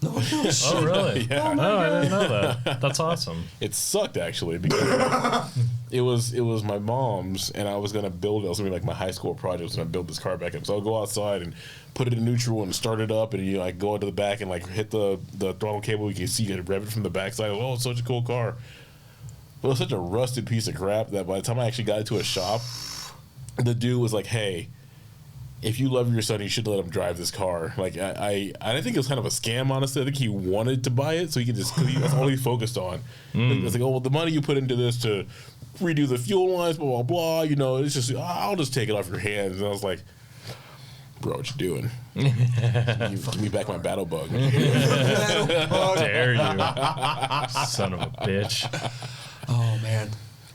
Oh really? Yeah. Oh, I didn't know that. That's awesome. It sucked actually because it was my mom's, and I was gonna build it. It was gonna be like my high school project. I was gonna build this car back up. So I'll go outside and put it in neutral and start it up, and like go into the back and like hit the throttle cable. You can see it rev it from the backside. Oh, it's such a cool car. But it was such a rusted piece of crap that by the time I actually got it to a shop, the dude was like, "Hey, if you love your son, you should let him drive this car." Like I think it was kind of a scam, honestly. I think he wanted to buy it so he could just, because that's all he focused on. It's like, well, the money you put into this to redo the fuel lines, blah blah blah. It's just, I'll just take it off your hands. And I was like, Bro, what you doing? Give me back my battle bug. Dare you, son of a bitch. Oh man.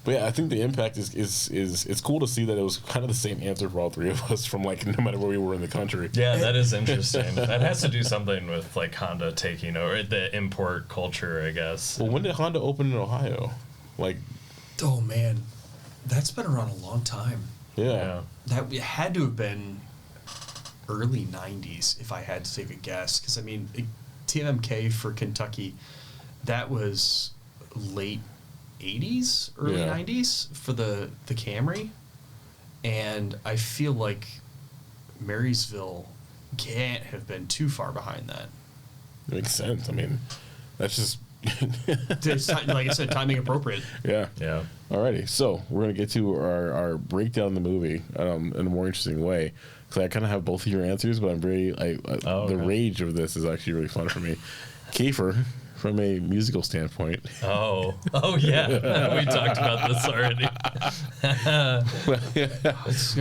But yeah, I think the impact is it's cool to see that it was kind of the same answer for all three of us from like no matter where we were in the country. Yeah, that is interesting. That has to do something with like Honda taking over the import culture, I guess. Well, when did Honda open in Ohio? Like, Oh man, that's been around a long time. yeah. That had to have been early 90s if I had to take a guess, because I mean TMMK for Kentucky, that was late 80s, early Yeah. 90s for the Camry, and I feel like Marysville can't have been too far behind that. It makes sense. I mean, that's just It's like I said, timing appropriate. yeah. Yeah. Alrighty, so we're gonna get to our breakdown of the movie in a more interesting way, because I kind of have both of your answers, but I'm very the okay. rage of this is actually really fun for me. Kiefer, from a musical standpoint, Oh yeah. We talked about this already.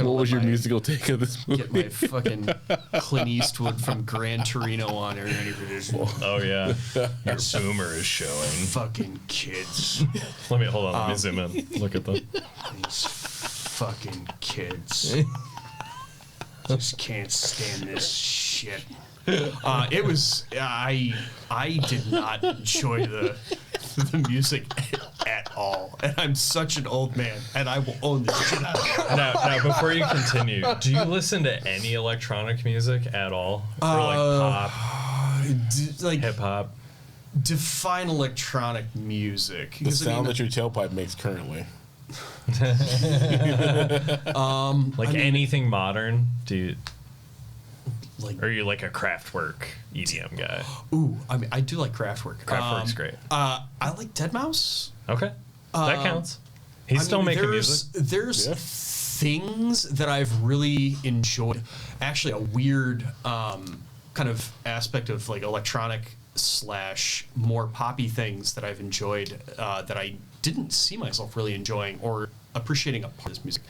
what was your musical take of this movie? Get my fucking Clint Eastwood from Gran Torino on there ready for this. Oh yeah. Your boomer is showing. Fucking kids. Let me zoom in. Look at them. These fucking kids. Just can't stand this shit. It was I did not enjoy the music at all, and I'm such an old man, and I will own this shit out of it. Now, before you continue, do you listen to any electronic music at all, or like pop, Like hip hop? define electronic music. The sound that your tailpipe makes currently. Like anything modern? Do you? like Or are you like a Kraftwerk EDM guy? ooh, I mean I do like Kraftwerk. Kraftwerk's great. I like Deadmau5. Okay, that counts. He's still making music. There's Yeah. things that I've really enjoyed. Actually, a weird kind of aspect of like electronic / more poppy things that I've enjoyed that I didn't see myself really enjoying or appreciating a part of this music.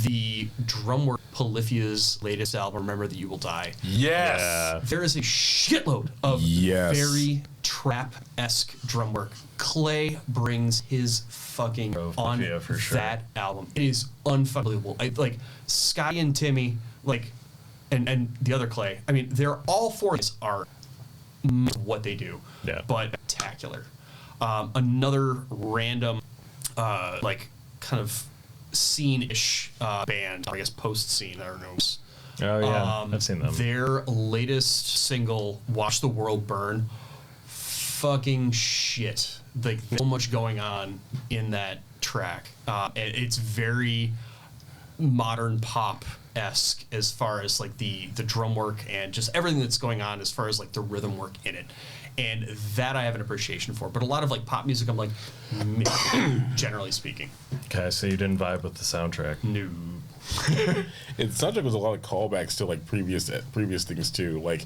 The drum work, Polyphia's latest album, Remember That You Will Die. Yes. Yeah. There is a shitload of Yes. very trap-esque drum work. Clay brings his fucking on yeah, for sure. that album. It is unfuckable. Like Sky and Timmy, like, and the other Clay. I mean, they're all four are what they do, Yeah. but spectacular. Another random, like, kind of scene-ish band, I guess post-scene, I don't know. Oh yeah, I've seen them. Their latest single, Watch the World Burn, fucking shit. Like, there's so much going on in that track. It's very modern pop-esque as far as like the drum work and just everything that's going on as far as like the rhythm work in it. And that I have an appreciation for. But a lot of like pop music, I'm like, meh, generally speaking. Okay, so you didn't vibe with the soundtrack. No. It soundtrack was a lot of callbacks to like previous things too. Like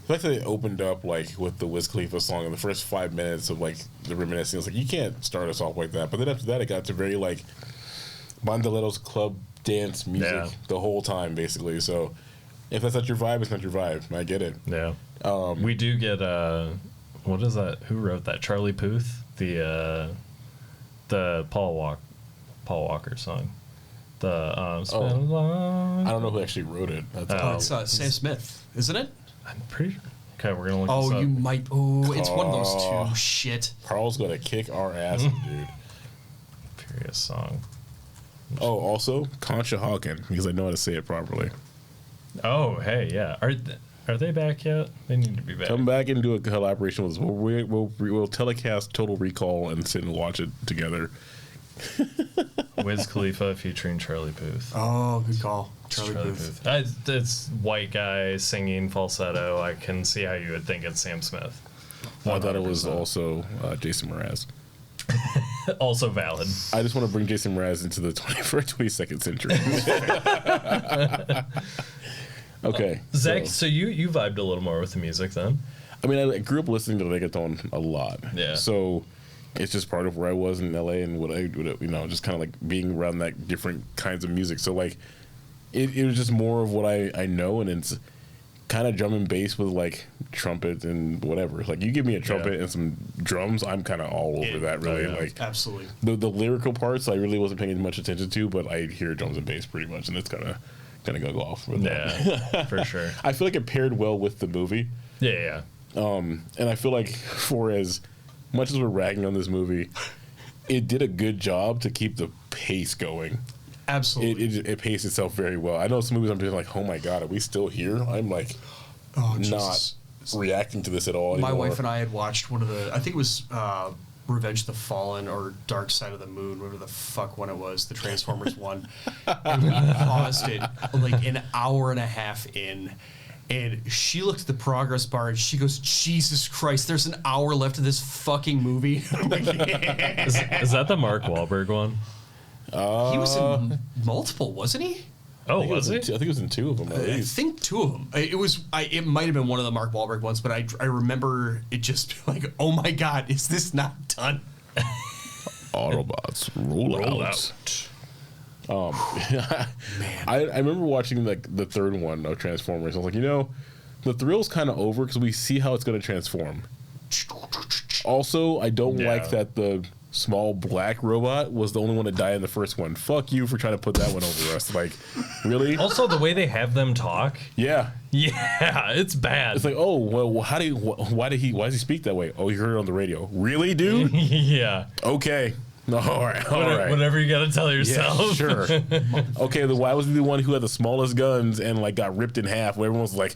the fact that it opened up like with the Wiz Khalifa song in the first 5 minutes of like the reminiscing. It's like you can't start us off like that. But then after that, it got to very like Bandoleros club dance music Yeah. the whole time basically. So if that's not your vibe, it's not your vibe. I get it. Yeah. We do get what is that? Who wrote that? Charlie Puth, the Paul Walker song. I don't know who actually wrote it. That's It's Sam Smith, isn't it? I'm pretty. Okay, we're gonna look. Oh, this up. you might. Oh, it's one of those two. Shit. Carl's gonna kick our ass, dude. Furious song. Oh, also Concha Hawken, because I know how to say it properly. Oh, hey, yeah. Are they back yet? They need to be back. Come back and do a collaboration with us. We'll telecast Total Recall and sit and watch it together. Wiz Khalifa featuring Charlie Puth. Oh, good call. Charlie Puth. It's white guy singing falsetto. I can see how you would think it's Sam Smith. I thought it was 100%. also Jason Mraz. Also valid. I just want to bring Jason Mraz into the 22nd century. Okay. Zach, so you vibed a little more with the music then? I mean, I grew up listening to reggaeton a lot. Yeah. So it's just part of where I was in LA and what I just kind of like being around that different kinds of music. So like it was just more of what I know, and it's kind of drum and bass with like trumpet and whatever. Like you give me a trumpet and some drums, I'm kind of all over that. Really, like absolutely. The lyrical parts I really wasn't paying much attention to, but I hear drums and bass pretty much, and it's kind of gonna go off with that. For sure. I feel like it paired well with the movie. Yeah. And I feel like for as much as we're ragging on this movie, it did a good job to keep the pace going. Absolutely. It paced itself very well. I know some movies I'm just like, oh my God, are we still here? I'm like, not reacting to this at all anymore. My wife and I had watched one of the, I think it was Revenge of the Fallen or Dark Side of the Moon, whatever the fuck one it was, the Transformers one. And we paused it like an hour and a half in. And she looked at the progress bar and she goes, Jesus Christ, there's an hour left of this fucking movie. I'm like, is that the Mark Wahlberg one? He was in multiple, wasn't he? Oh, was he? I think it was in 2 of them. I think 2 of them. It might have been one of the Mark Wahlberg ones, but I remember it just like, oh my God, is this not done? Autobots roll out. Man, I remember watching like the 3rd one of Transformers. I was like, the thrill's kind of over because we see how it's going to transform. Also, I don't like that the small black robot was the only one to die in the first one. Fuck you for trying to put that one over us. Like, really? Also, the way they have them talk. Yeah. Yeah, it's bad. It's like, oh, well, why does he speak that way? Oh, he heard it on the radio. Really, dude? Yeah. Okay. All right. Whatever you gotta tell yourself. Yeah, sure. Okay, why was he the one who had the smallest guns and like got ripped in half? Where everyone's like,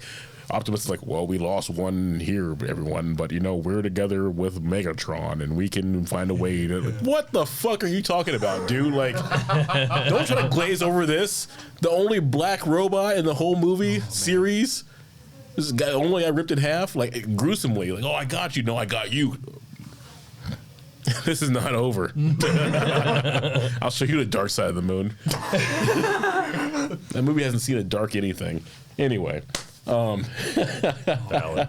Optimus is like, well, we lost one here, everyone, but we're together with Megatron and we can find a way to. Like, what the fuck are you talking about, dude? Like, don't try to glaze over this. The only black robot in the whole movie series. This guy only got ripped in half, like gruesomely. Like, oh, I got you. No, I got you. This is not over. I'll show you the dark side of the moon. That movie hasn't seen a dark anything. Anyway. Valid.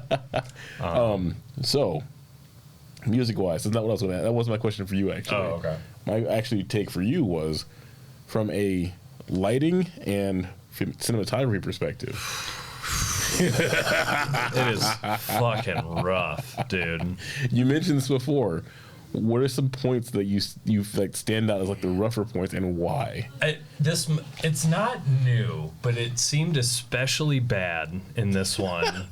So, music-wise, that's not what I was going to ask. That wasn't my question for you, actually. Oh, okay. My actually take for you was from a lighting and cinematography perspective. It is fucking rough, dude. You mentioned this before. What are some points that you like stand out as like the rougher points, and why? It's not new, but it seemed especially bad in this one.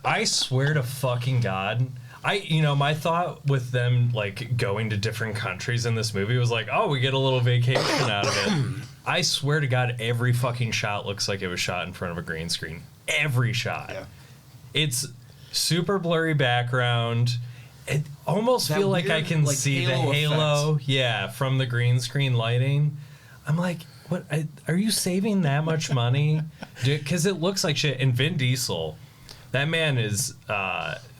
I swear to fucking God, my thought with them like going to different countries in this movie was like, oh, we get a little vacation out of it. I swear to God, every fucking shot looks like it was shot in front of a green screen. Every shot. Yeah. It's super blurry background. It almost feel like I can see the halo, from the green screen lighting. I'm like, what? Are you saving that much money? Because it looks like shit. And Vin Diesel, that man is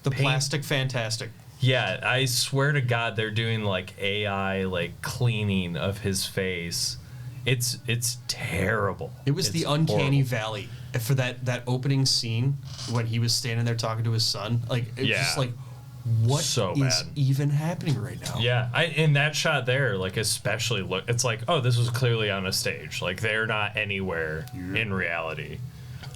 plastic fantastic. Yeah, I swear to God, they're doing like AI like cleaning of his face. It's terrible. It was the uncanny valley for that opening scene when he was standing there talking to his son. Like it was just like. What is even happening right now? Yeah, in that shot there, like especially it's like, oh, this was clearly on a stage. Like they're not anywhere in reality.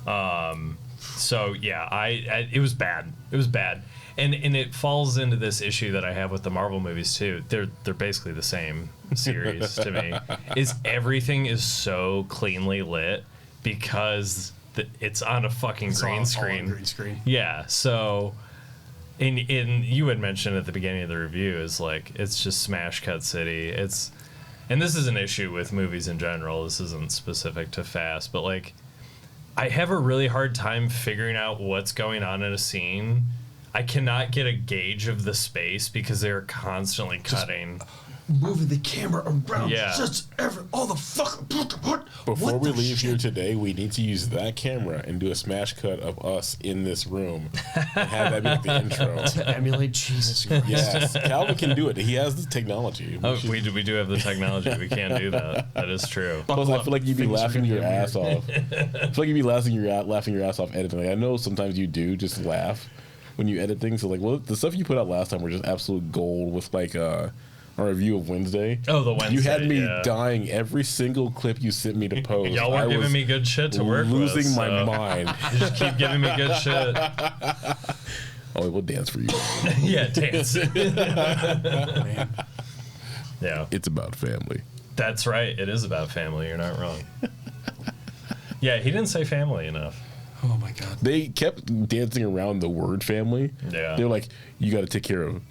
So yeah, it was bad. It was bad, and it falls into this issue that I have with the Marvel movies too. They're basically the same series to me. Is everything is so cleanly lit because it's on a fucking green screen. Yeah, so. And you had mentioned at the beginning of the review is like it's just smash cut city. And this is an issue with movies in general. This isn't specific to Fast, but like I have a really hard time figuring out what's going on in a scene. I cannot get a gauge of the space because they're constantly cutting. Moving the camera around all the fuck. Before we leave here today, we need to use that camera and do a smash cut of us in this room and have that be like the intro to emulate Jesus Christ. Yes, Calvin can do it. He has the technology. We do have the technology. We can't do that. That is true. Plus, I feel like you'd be laughing your ass off. I feel like you'd be laughing your ass off editing. Like, I know sometimes you do just laugh when you edit things. So like, well, the stuff you put out last time were just absolute gold with like our review of Wednesday. Oh, the Wednesday. You had me dying every single clip you sent me to post. Y'all weren't giving me good shit to work with. Losing my mind. You just keep giving me good shit. Oh, we'll dance for you. Yeah, dance. Man. Yeah. It's about family. That's right. It is about family. You're not wrong. Yeah, he didn't say family enough. Oh my god. They kept dancing around the word family. Yeah. They're like, you got to take care of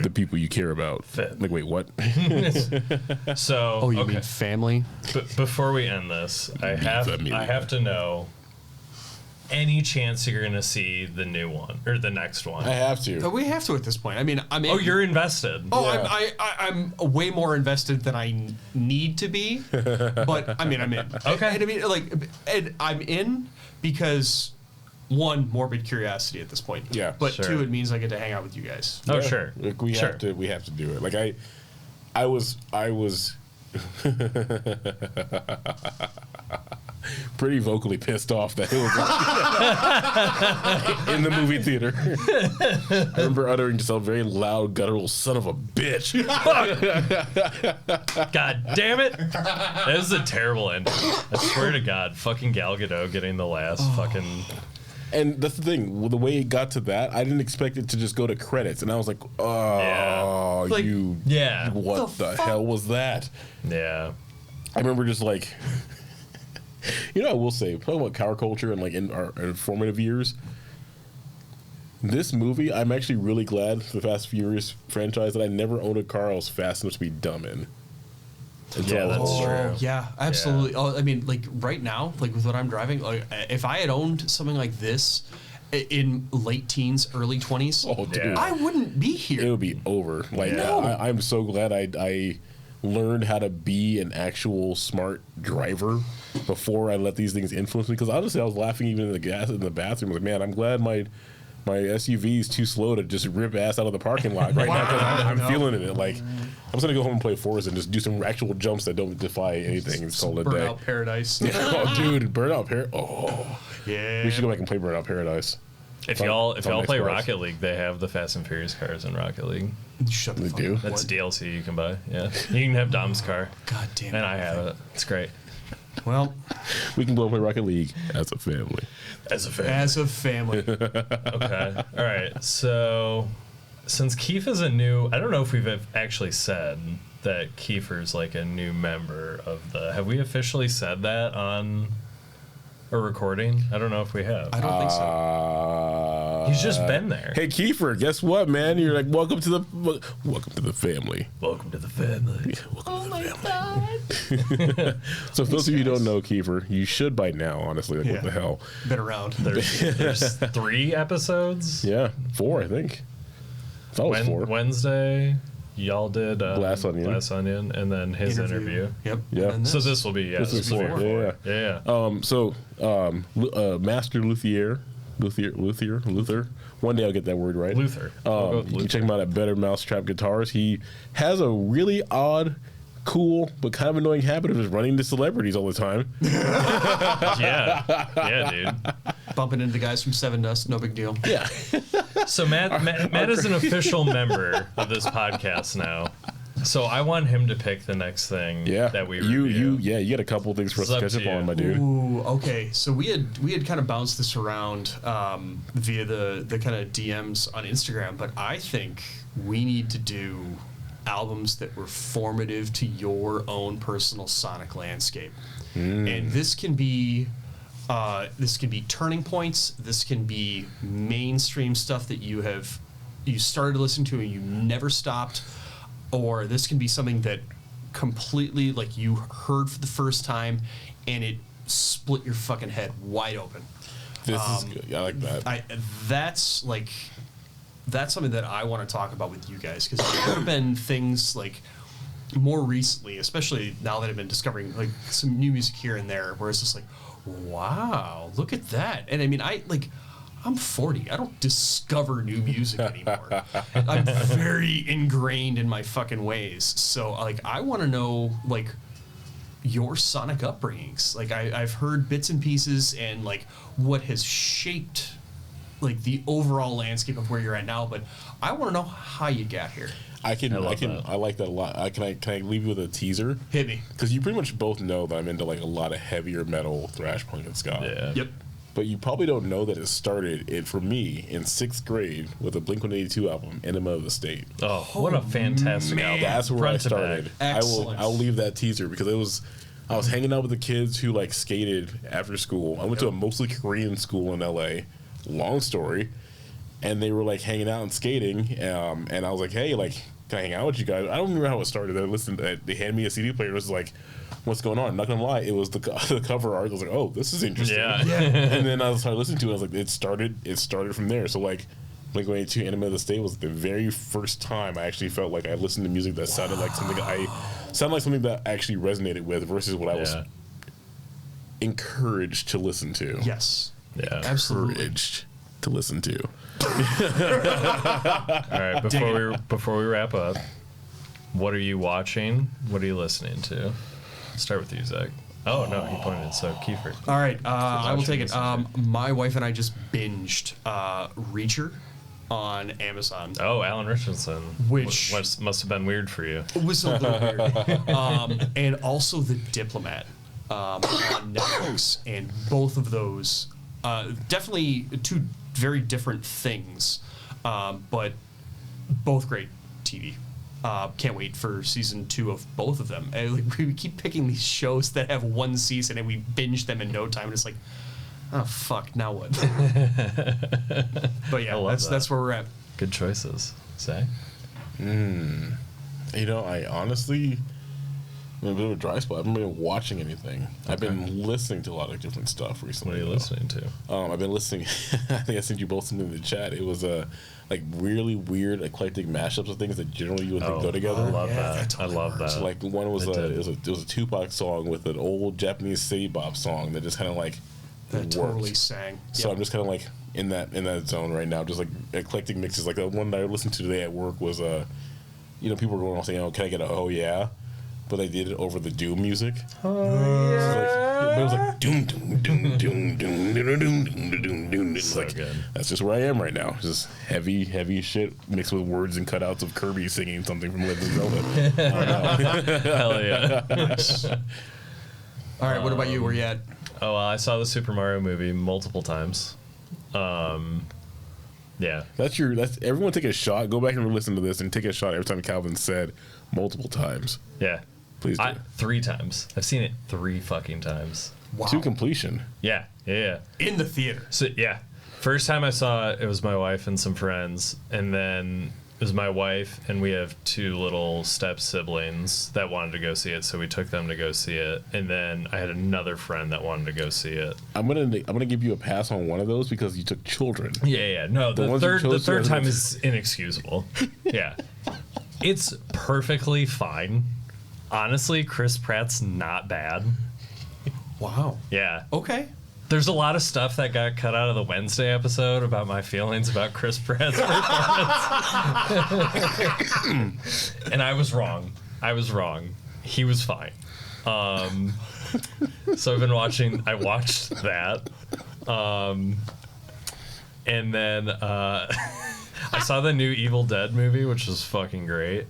the people you care about. Like, wait, what? So, Oh, you mean family? Before we end this, I have to know any chance you're going to see the new one or the next one. I have to. We have to at this point. I mean, Oh, you're invested. Oh, Yeah. I'm way more invested than I need to be, but I mean, I'm in. Okay. And I mean, like, and I'm in because one, morbid curiosity at this point. Yeah, But sure. two, it means I get to hang out with you guys. Oh, Yeah. sure. Like, we Sure. have to do it. Like I was pretty vocally pissed off that it was in the movie theater. I remember uttering just a very loud, guttural "son of a bitch." God damn it. That was a terrible ending. I swear to God, fucking Gal Gadot getting the last fucking... And that's the thing. The way it got to that, I didn't expect it to just go to credits, and I was like, "Oh, Yeah. Like, Yeah. what the hell was that?" Yeah. I remember just like, I will say, talking about counter culture and like in our formative years, this movie, I'm actually really glad for the Fast and Furious franchise that I never owned a car I was fast enough to be dumb in. Yeah, that's true. Yeah, absolutely. Oh, I mean, like right now, like with what I'm driving, like if I had owned something like this in late teens, early 20s, Oh, dude. Yeah. I wouldn't be here. It would be over. Like, Yeah. I'm so glad I learned how to be an actual smart driver before I let these things influence me. Because honestly, I was laughing even in the bathroom. Like, man, I'm glad my SUV is too slow to just rip ass out of the parking lot right now because I'm feeling it. Like, I'm just gonna go home and play Forza and just do some actual jumps that don't defy anything. It's called a day. Burnout Paradise. Oh, dude, Burnout Paradise. Oh, Yeah. we should go back and play Burnout Paradise. If on- y'all it's on play Xbox. Rocket League, they have the Fast and Furious cars in Rocket League. Shut the They fuck do? up. That's What? DLC you can buy. Yeah. You can have Dom's car. God damn it. And I have it. It's great. Well, We can go play Rocket League as a family. As a fan. as a family. Okay. All right. So, since Keith is a new, I don't know if we've actually said that Kiefer's like a new member of the. Have we officially said that on a recording? I don't know if we have. I don't think so. He's just been there. Hey Kiefer, guess what, man? You're like, welcome to the family. Welcome to the family. Oh my god! So, for those of you who don't know Kiefer, you should by now. Honestly, like, Yeah. what the hell? Been around. There's 3 episodes. Yeah, 4, I think. I thought it was 4. Wednesday, y'all did Glass Onion. and then his interview. Yep. Yeah. And then So this will be This is 4. will be Yeah, yeah. yeah. Master Luthier. One day I'll get that word right. Luther. We'll go with You can Luther. check him out at Better Mousetrap Guitars. He has a really odd, cool, but kind of annoying habit of just running into celebrities all the time. Yeah, dude. bumping into the guys from Seven Dust, no big deal. Yeah. So Matt is an official member of this podcast now. So I want him to pick the next thing Yeah. that we you review. you got a couple things for us It's to up catch to up on, you. my dude. Ooh, okay. So we had kind of bounced this around via the kind of DMs on Instagram, but I think we need to do albums that were formative to your own personal sonic landscape, and this can be turning points. This can be mainstream stuff that you started listening to and you never stopped. Or this can be something that completely, like, you heard for the first time and it split your fucking head wide open. This is good. I like that. That's something that I want to talk about with you guys, because there have been things like more recently, especially now that I've been discovering like some new music here and there, where it's just like, wow, look at that. And I mean, I'm 40. I don't discover new music anymore. I'm very ingrained in my fucking ways. So, like, I want to know, like, your sonic upbringings. Like, I've heard bits and pieces and, like, what has shaped, like, the overall landscape of where you're at now. But I want to know how you got here. I love that. I like that a lot. Can I leave you with a teaser? Hit me. Because you pretty much both know that I'm into like a lot of heavier metal, thrash punk, and ska. Yeah. Yep. But you probably don't know that it started for me in 6th grade with a Blink-182 album, Enema of the State. Oh, what a fantastic album! That's where Front I to back. started. Excellent. I'll leave that teaser because I was hanging out with the kids who like skated after school. I went to a mostly Korean school in LA. Long story. And they were like hanging out and skating. And I was like, hey, like, can I hang out with you guys? I don't remember how it started. They handed me a CD player. It was like, what's going on? I'm not gonna lie, it was the cover art. I was like, oh, this is interesting. Yeah. And then I started listening to it. I was like, it started from there. So like, Blink-182 Enema of the State was the very first time I actually felt like I listened to music that sounded like something that actually resonated with versus what I was encouraged to listen to. Yes. Yeah. Absolutely. Encouraged to listen to. All right, before we wrap up, what are you watching? What are you listening to? Start with you, Zach. Oh no, he pointed. So Kiefer. All right, I will take it. watching My wife and I just binged Reacher on Amazon. Oh, Alan Richardson. Which- must have been weird for you. It was a little weird. And also The Diplomat on Netflix. And both of those, definitely two very different things, but both great TV. Can't wait for season 2 of both of them. And we keep picking these shows that have one season and we binge them in no time. And it's like, oh, fuck, now what? But yeah, that's where we're at. Good choices, Zach. You know, I honestly, I'm in a bit of a dry spot. I haven't been watching anything. Okay. I've been listening to a lot of different stuff recently. What are you listening to? I've been listening. I think I sent you both something in the chat. It was like really weird eclectic mashups of things that generally you would think go together. I love that. I love that. So like one was it was a Tupac song with an old Japanese city bop song that just kind of like That totally sang. So I'm just kind of like in that zone right now, just like eclectic mixes. Like the one that I listened to today at work was people were going on saying, "Oh, can I get a oh yeah?" But they did it over the Doom music. Oh yeah. It was like doom doom doom doom doom doom doom doom doom doom. It's So like good. that's just where I am right now. Just heavy shit mixed with words and cutouts of Kirby singing something from Legend of Zelda. Hell yeah. Nice. All right, what about you? Where you at? Oh, I saw the Super Mario movie multiple times. Yeah. That's everyone take a shot. Go back and listen to this and take a shot every time Calvin said multiple times. Yeah. Please do. 3 times. I've seen it 3 fucking times. Wow. To completion. Yeah. In the theater. So yeah, first time I saw it, it was my wife and some friends, and then it was my wife, and we have 2 little step siblings that wanted to go see it, so we took them to go see it, and then I had another friend that wanted to go see it. I'm gonna give you a pass on one of those because you took children. Yeah. No, the ones you third chose to- time is inexcusable. Yeah, it's perfectly fine. Honestly, Chris Pratt's not bad. Wow. Yeah. Okay. There's a lot of stuff that got cut out of the Wednesday episode about my feelings about Chris Pratt's performance. And I was wrong. He was fine. So I watched that. And then I saw the new Evil Dead movie, which was fucking great.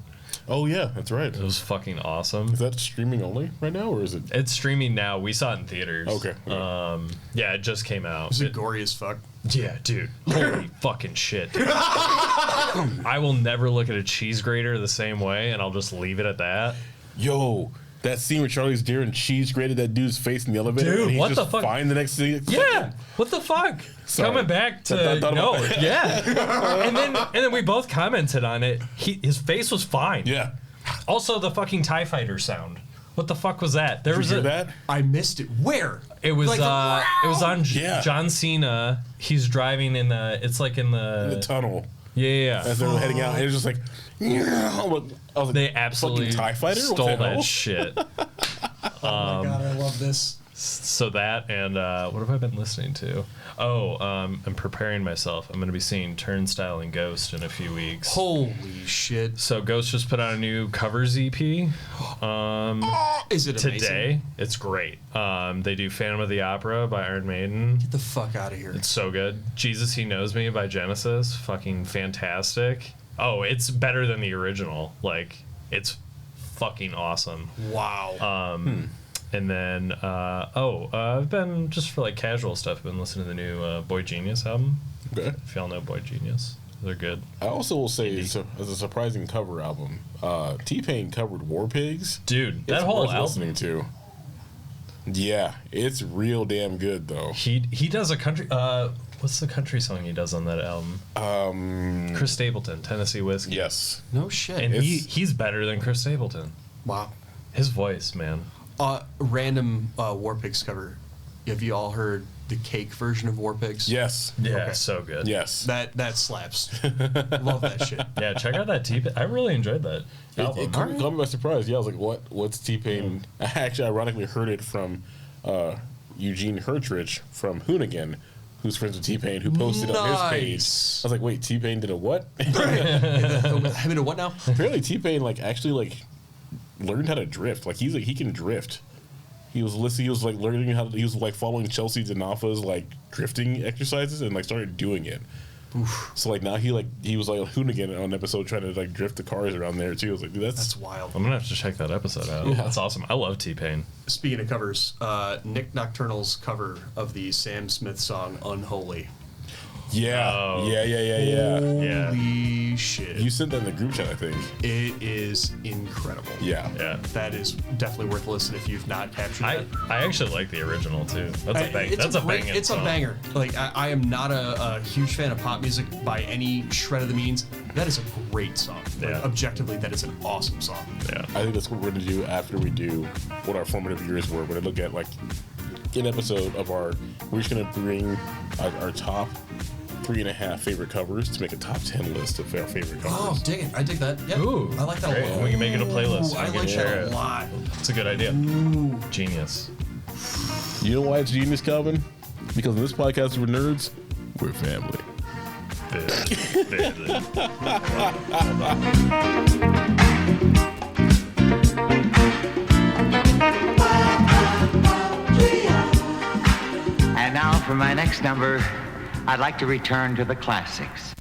Oh yeah, that's right. It was fucking awesome. Is that streaming only right now, or is it? It's streaming now. We saw it in theaters. Okay. Yeah, it just came out. Is it gory as fuck? Yeah, dude. Holy fucking shit. Dude. I will never look at a cheese grater the same way, and I'll just leave it at that. Yo, that scene where Charlie's Deer and cheese grated that dude's face in the elevator. Dude, and he's what just the fuck? fine the next scene. Yeah. What the fuck? Sorry. Coming back to Thought about no. that. Yeah. and then we both commented on it. His face was fine. Yeah. Also, the fucking TIE fighter sound. What the fuck was that? There Did was you hear that? I missed it. Where? It was Like it was on Yeah. John Cena. He's driving in the. It's like in the. The tunnel Yeah. as they were heading out. And it was just like, I was like, They absolutely fucking TIE fighter. What stole the hell? that shit. Oh my god, I love this. So that and what have I been listening to? Oh, I'm preparing myself. I'm going to be seeing Turnstile and Ghost in a few weeks. Holy shit. So Ghost just put out a new covers EP Is it amazing? today. It's great. They do Phantom of the Opera by Iron Maiden. Get the fuck out of here. It's so good. Jesus He Knows Me by Genesis. Fucking fantastic. Oh, it's better than the original. Like, it's fucking awesome. Wow. And then, I've been, just for like casual stuff, I've been listening to the new Boy Genius album. Okay. If y'all know Boy Genius, they're good. I also will say, as a surprising cover album, T-Pain covered War Pigs. Dude, that It's whole worth album. listening to. Yeah, it's real damn good though. He does a country. What's the country song he does on that album? Chris Stapleton, Tennessee Whiskey. Yes. No shit. And It's- he's better than Chris Stapleton. Wow. His voice, man. Random War Pigs cover. Have you all heard the Cake version of War Pigs? Yes. Yeah, Okay. so good. Yes. That slaps. Love that shit. Yeah, check out that T. I really enjoyed that album. It caught me by surprise. Yeah, I was like, "What? What's T-Pain?" I actually, ironically, heard it from Eugene Hertrich from Hoonigan, who's friends with T-Pain, who posted on his page. Nice. I was like, "Wait, T-Pain did a what?" Having a what now? Apparently, T-Pain actually learned how to drift. Like he can drift. He was listening. He was learning how. He was following Chelsea Danafa's drifting exercises and started doing it. Oof. So now he was like Hoonigan on an episode trying to drift the cars around there too. I was like, dude, That's wild. I'm gonna have to check that episode out. Yeah. That's awesome. I love T-Pain. Speaking of covers, Nick Nocturnal's cover of the Sam Smith song "Unholy." yeah, Oh. yeah. Yeah. Holy shit! You sent that in the group chat, I think. It is incredible. Yeah. Yeah. That is definitely worth a listen if you've not captured I it. actually like the original too. That's a bang. That's a banging It's song. a banger. Like I am not a huge fan of pop music by any shred of the means. That is a great song. Yeah. Objectively, that is an awesome song. Yeah. I think that's what we're going to do after we do what our formative years were. We're going to look at an episode of we're just going to bring our top 3.5 favorite covers to make a top 10 list of our favorite covers. Oh, dig it! I dig that. Yeah, Ooh, I like that great. one. And we can make it a playlist. Ooh, I We can like share that it. a lot. It's a good idea. Ooh. Genius. You know why it's genius, Calvin? Because in this podcast, we're nerds, we're family. And now for my next number, I'd like to return to the classics.